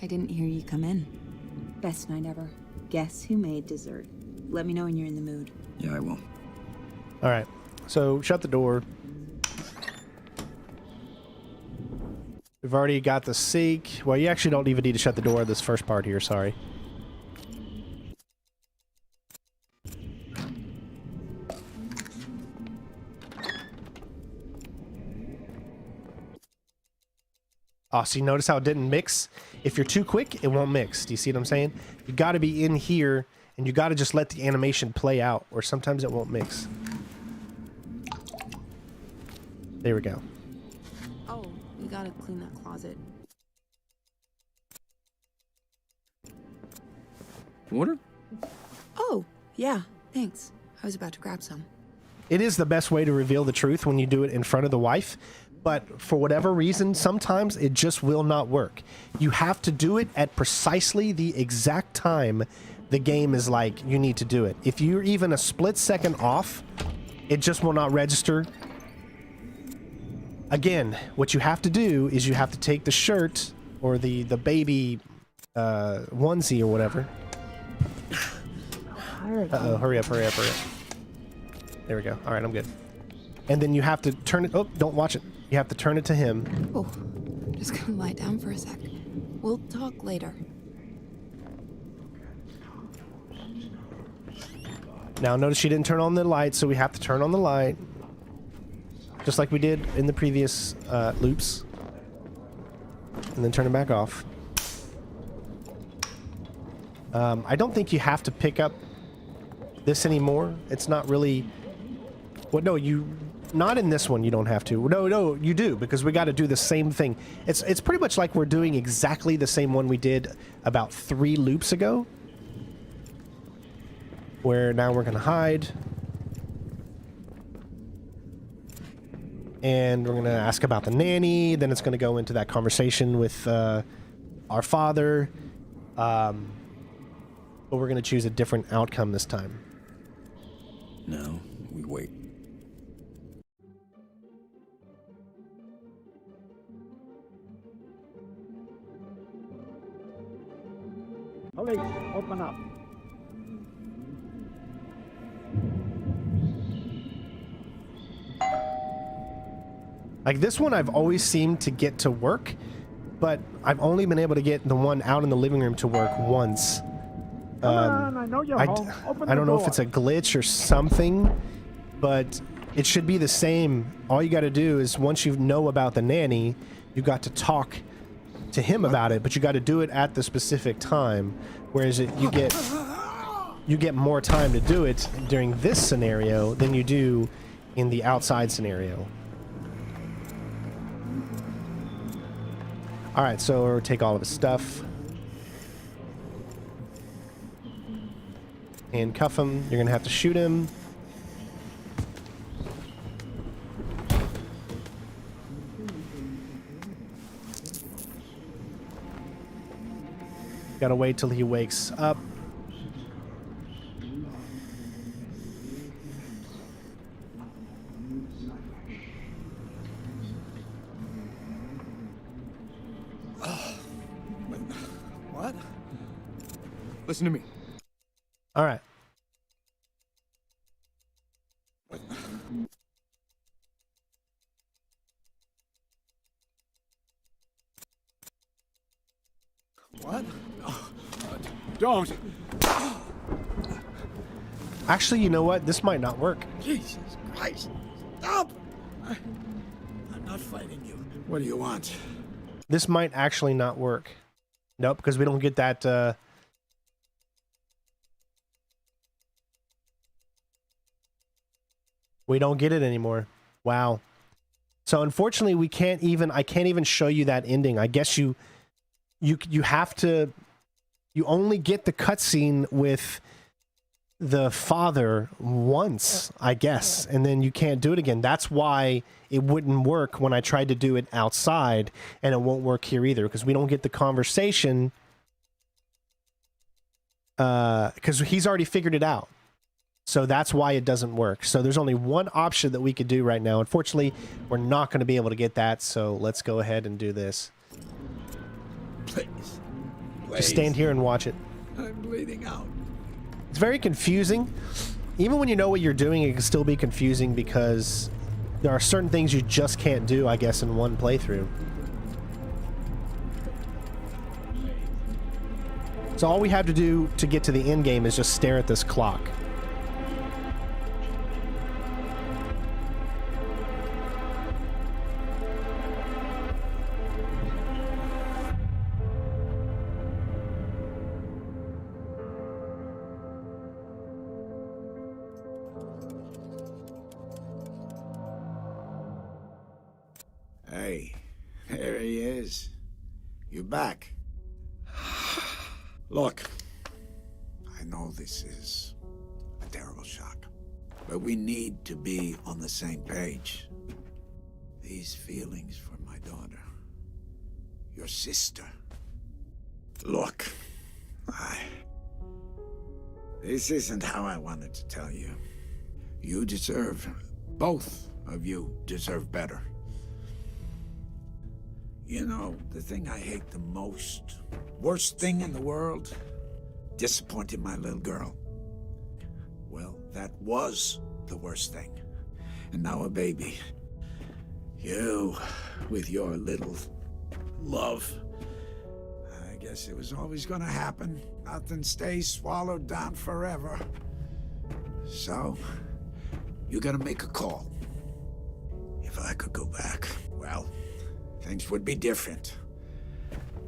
I didn't hear you come in. Best night ever. Guess who made dessert? Let me know when you're in the mood. Yeah, I will. All right. So shut the door. We've already got the sink. Well, you actually don't even need to shut the door this first part here, sorry. Oh, so you notice how it didn't mix? If you're too quick, it won't mix. Do you see what I'm saying? You got to be in here, and you got to just let the animation play out, or sometimes it won't mix. There we go. Oh, we gotta clean that closet. Water? Oh, yeah. Thanks. I was about to grab some. It is the best way to reveal the truth when you do it in front of the wife, but for whatever reason, sometimes it just will not work. You have to do it at precisely the exact time the game is like, you need to do it. If you're even a split second off, it just will not register. Again, what you have to do is you have to take the shirt or the baby onesie or whatever. Uh-oh, hurry up. There we go. All right, I'm good. And then you have to turn it... Oh, don't watch it. You have to turn it to him. Oh, just gonna lie down for a sec. We'll talk later. Now, notice she didn't turn on the light, so we have to turn on the light. Just like we did in the previous loops. And then turn it back off. I don't think you have to pick up this anymore. It's not really... Well, no, you... Not in this one, you don't have to. No, you do, because we got to do the same thing. It's pretty much like we're doing exactly the same one we did about 3 loops ago. Where now we're going to hide. And we're going to ask about the nanny. Then it's going to go into that conversation with our father. But we're going to choose a different outcome this time. No, we wait. Police, open up. Like this one I've always seemed to get to work, but I've only been able to get the one out in the living room to work once. Come on, I know you're home. Open I don't the know door. if it's a glitch or something, but it should be the same. All you got to do is once you know about the nanny, you got to talk to him about it, but you got to do it at the specific time. Whereas you get more time to do it during this scenario than you do in the outside scenario. All right, so take all of his stuff. Handcuff him. You're gonna have to shoot him. Gotta wait till he wakes up. What? Listen to me. All right. What? Don't. Actually, you know what? This might not work. Jesus Christ. Stop. I'm not fighting you. What do you want? This might actually not work. Nope, because we don't get that, we don't get it anymore. Wow. So unfortunately, I can't even show you that ending. I guess you have to, you only get the cutscene with the father once, I guess, and then you can't do it again. That's why it wouldn't work when I tried to do it outside, and it won't work here either, because we don't get the conversation, because he's already figured it out. So that's why it doesn't work. So there's only one option that we could do right now. Unfortunately, we're not going to be able to get that, so let's go ahead and do this. Please. Just stand here and watch it. I'm bleeding out. It's very confusing. Even when you know what you're doing, it can still be confusing because there are certain things you just can't do, I guess, in one playthrough. So all we have to do to get to the end game is just stare at this clock. Hey, there he is. You're back. Look, I know this is a terrible shock, but we need to be on the same page. These feelings for my daughter, your sister. Look, this isn't how I wanted to tell you. You deserve, both of you deserve better. You know, the thing I hate the most, worst thing in the world, disappointing my little girl. Well, that was the worst thing. And now a baby. You, with your little love. I guess it was always gonna happen. Nothing stays swallowed down forever. So, you gotta make a call. If I could go back, well, things would be different.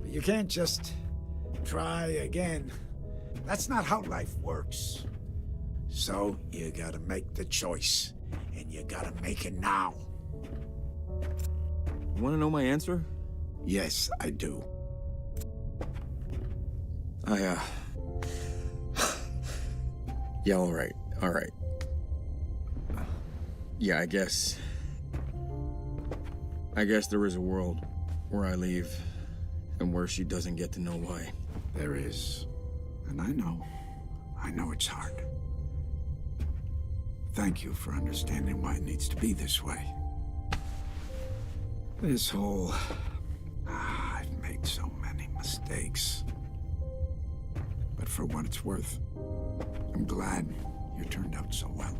But you can't just try again. That's not how life works. So you gotta make the choice, and you gotta make it now. You want to know my answer? Yes, I do. Yeah, all right. Yeah, I guess there is a world where I leave and where she doesn't get to know why. There is. And I know it's hard. Thank you for understanding why it needs to be this way. This whole... I've made so many mistakes. But for what it's worth, I'm glad you turned out so well.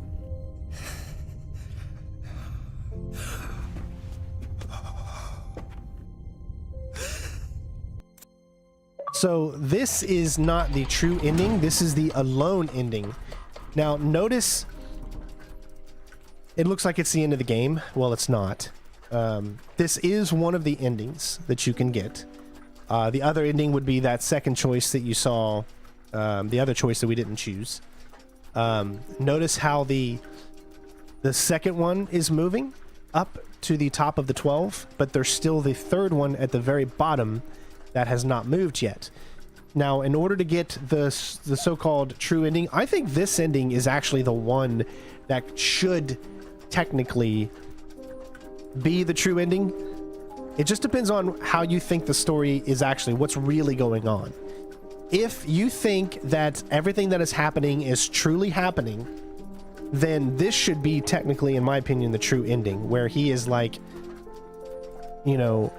So this is not the true ending. This is the alone ending. Now notice it looks like it's the end of the game. Well, it's not. This is one of the endings that you can get. The other ending would be that second choice that you saw, the other choice that we didn't choose. Notice how the second one is moving up to the top of the 12, but there's still the third one at the very bottom that has not moved yet. Now, in order to get the so-called true ending, I think this ending is actually the one that should technically be the true ending. It just depends on how you think the story is actually, what's really going on. if you think that everything that is happening is truly happening, then this should be technically, in my opinion, the true ending, where he is like, you know,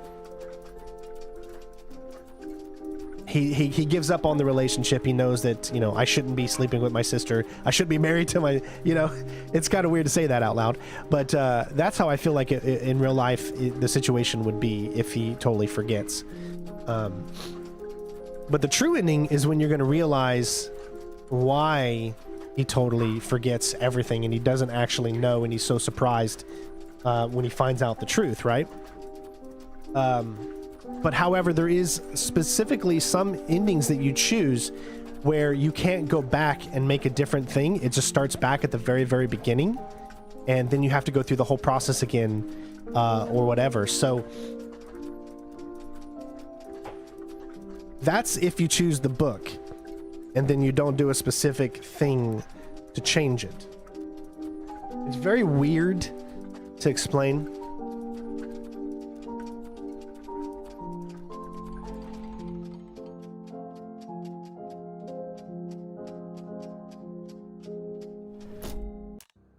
he gives up on the relationship. He knows that, you know, I shouldn't be sleeping with my sister. I should be married to my, you know, it's kind of weird to say that out loud, but that's how I feel like in real life the situation would be if he totally forgets. But the true ending is when you're going to realize why he totally forgets everything and he doesn't actually know, and he's so surprised when he finds out the truth, right? But however, there is specifically some endings that you choose where you can't go back and make a different thing. It just starts back at the very, very beginning, and then you have to go through the whole process again, or whatever. So that's if you choose the book and then you don't do a specific thing to change it. It's very weird to explain.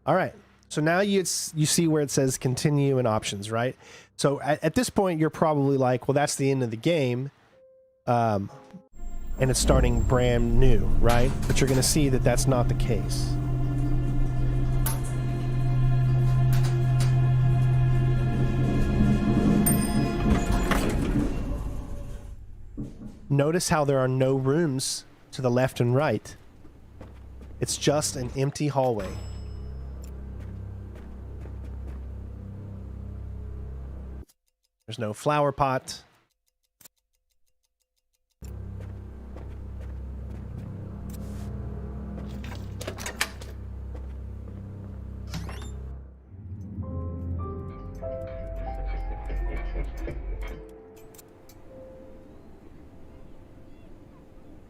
All right, so now you see where it says continue and options, right? So at this point, you're probably like, well, that's the end of the game, and it's starting brand new, right? But you're going to see that that's not the case. Notice how there are no rooms to the left and right. It's just an empty hallway. There's no flower pot.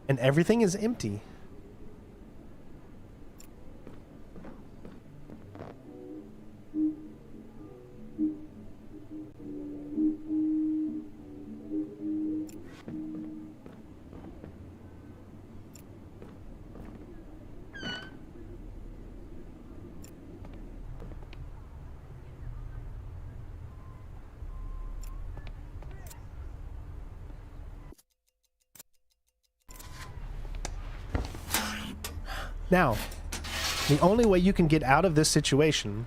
And everything is empty. Now, the only way you can get out of this situation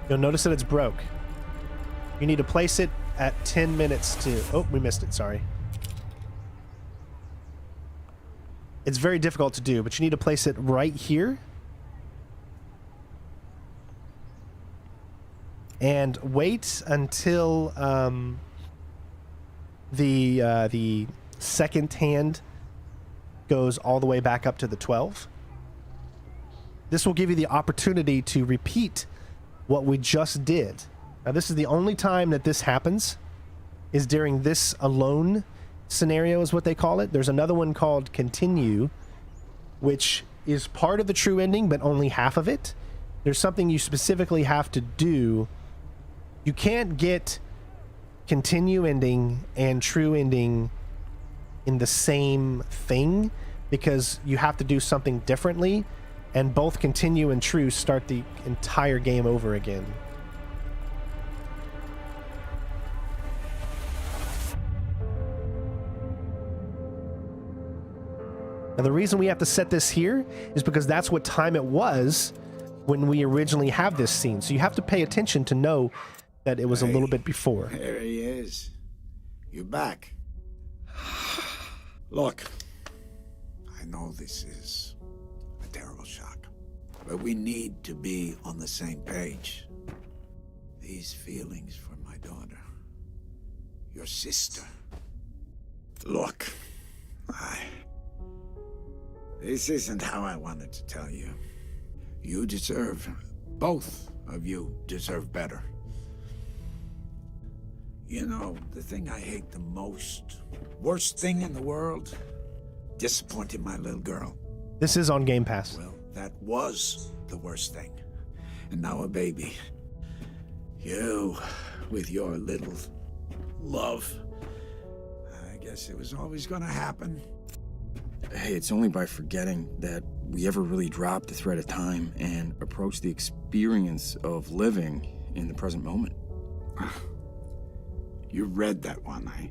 you'll notice that it's broke. You need to place it at 10 minutes to... Oh, we missed it, sorry. It's very difficult to do, but you need to place it right here. And wait until the second hand goes all the way back up to the 12. This will give you the opportunity to repeat what we just did. Now, this is the only time that this happens, is during this alone scenario is what they call it. There's another one called Continue, which is part of the true ending, but only half of it. There's something you specifically have to do. You can't get continue ending and true ending in the same thing because you have to do something differently, and both continue and true start the entire game over again. Now, the reason we have to set this here is because that's what time it was when we originally have this scene. So you have to pay attention to know that it was a little bit before. There he is. You're back. Look, I know this is a terrible shock, but we need to be on the same page. These feelings for my daughter, your sister. Look, this isn't how I wanted to tell you. You deserve, both of you deserve better. You know, the thing I hate the most, worst thing in the world, disappointing my little girl. This is on Game Pass. Well, that was the worst thing. And now a baby. You, with your little love. I guess it was always gonna happen. Hey, it's only by forgetting that we ever really dropped the thread of time and approached the experience of living in the present moment. You read that one, eh?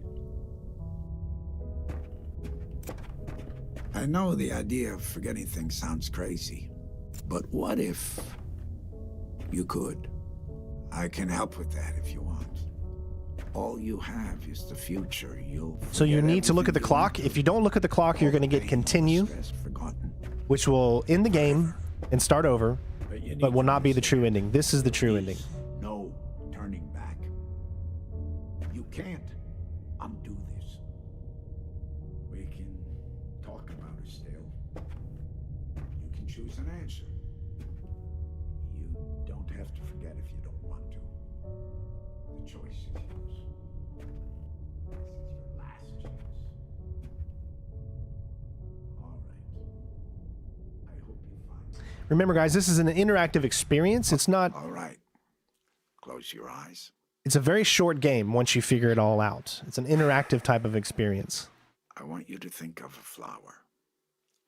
I know the idea of forgetting things sounds crazy, but what if you could? I can help with that if you want. All you have is the future. So you need to look at the clock. If you don't look at the clock, you're going to get continue, which will end the game and start over, but will not be the true ending. This is the true ending. No turning back. You can't undo this. We can talk about it still. You can choose an answer. You don't have to forget if you don't want to. The choice is yours. This is your last chance. All right. I hope you find... Remember, guys, this is an interactive experience. It's not... All right. Close your eyes. It's a very short game once you figure it all out. It's an interactive type of experience. I want you to think of a flower.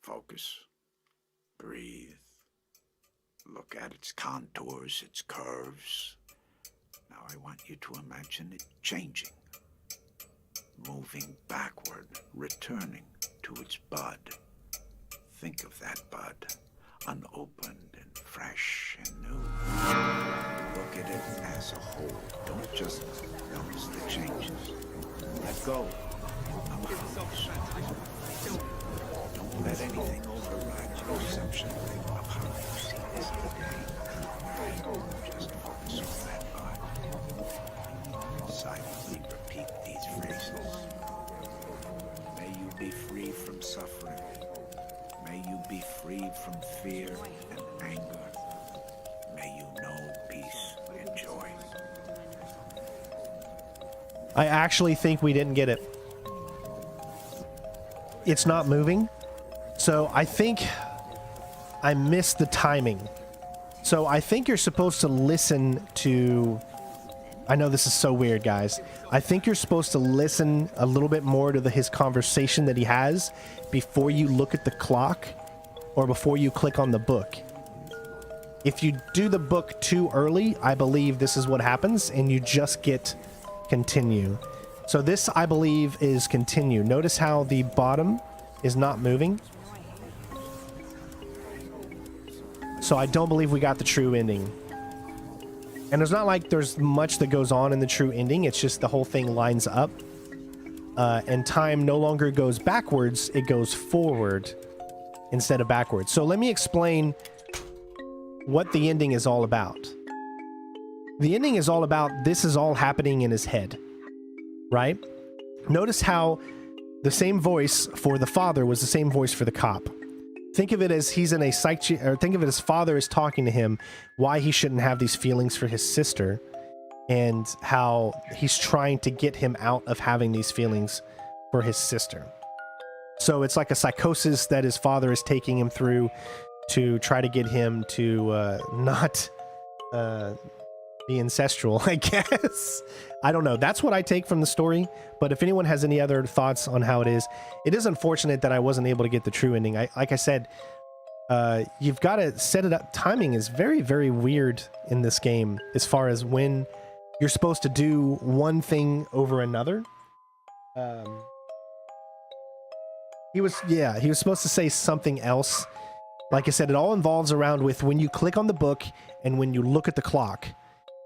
Focus. Breathe. Look at its contours, its curves. Now I want you to imagine it changing. Moving backward, returning to its bud. Think of that bud, unopened and fresh and new. Look at it as a whole. Don't just notice the changes. Let go of how you see it. Don't let anything override your perception of how you see this today. Just focus on that bud. Silently repeat these phrases. May you be free from suffering. May you be free from fear and anger. May you know peace and joy. I actually think we didn't get it. It's not moving. So I think I missed the timing. So I think you're supposed to listen to... I know this is so weird, guys. I think you're supposed to listen a little bit more to his conversation that he has before you look at the clock or before you click on the book. If you do the book too early, I believe this is what happens, and you just get continue. So this, I believe, is continue. Notice how the bottom is not moving. So I don't believe we got the true ending. And it's not like there's much that goes on in the true ending. It's just the whole thing lines up. And time no longer goes backwards. It goes forward instead of backwards. So let me explain what the ending is all about. The ending is all about this is all happening in his head, right? Notice how the same voice for the father was the same voice for the cop. Think of it as he's in a or think of it as father is talking to him why he shouldn't have these feelings for his sister and how he's trying to get him out of having these feelings for his sister. So it's like a psychosis that his father is taking him through to try to get him to not be ancestral, I guess. I don't know. That's what I take from the story. But if anyone has any other thoughts on how it is unfortunate that I wasn't able to get the true ending. Like I said, you've got to set it up. Timing is very, very weird in this game as far as when you're supposed to do one thing over another. He was supposed to say something else. Like I said, it all involves around with when you click on the book and when you look at the clock.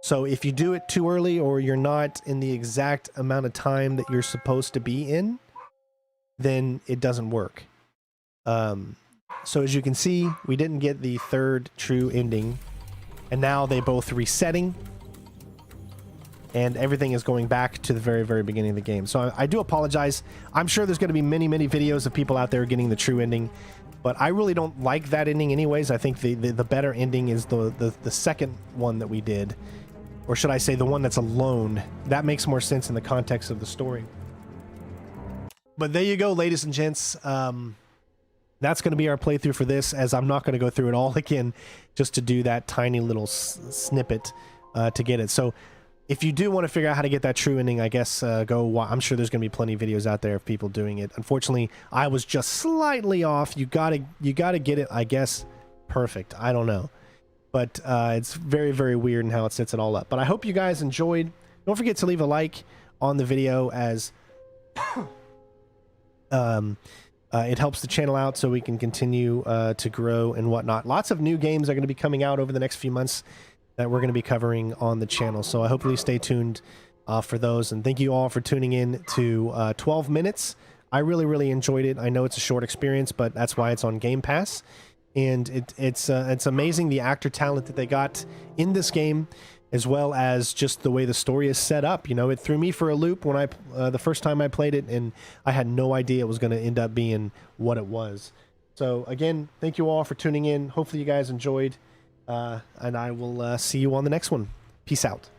So if you do it too early or you're not in the exact amount of time that you're supposed to be in, then it doesn't work. So as you can see, we didn't get the third true ending. And now they both resetting. And everything is going back to the very, very beginning of the game. So I do apologize. I'm sure there's going to be many, many videos of people out there getting the true ending. But I really don't like that ending anyways. I think the better ending is the second one that we did. Or should I say the one that's alone. That makes more sense in the context of the story. But there you go, ladies and gents. That's going to be our playthrough for this, as I'm not going to go through it all again just to do that tiny little snippet. to get it. So if you do want to figure out how to get that true ending, I guess I'm sure there's going to be plenty of videos out there of people doing it. Unfortunately, I was just slightly off. You gotta get it, I guess, perfect. I don't know, but it's very, very weird in how it sets it all up. But I hope you guys enjoyed. Don't forget to leave a like on the video, as it helps the channel out so we can continue to grow and whatnot. Lots of new games are going to be coming out over the next few months that we're going to be covering on the channel. So I hopefully stay tuned for those. And thank you all for tuning in to 12 minutes. I really, really enjoyed it. I know it's a short experience, but that's why it's on Game Pass. And it's amazing the actor talent that they got in this game, as well as just the way the story is set up. You know, it threw me for a loop when I the first time I played it, and I had no idea it was going to end up being what it was. So again, thank you all for tuning in. Hopefully you guys enjoyed. And I will see you on the next one. Peace out.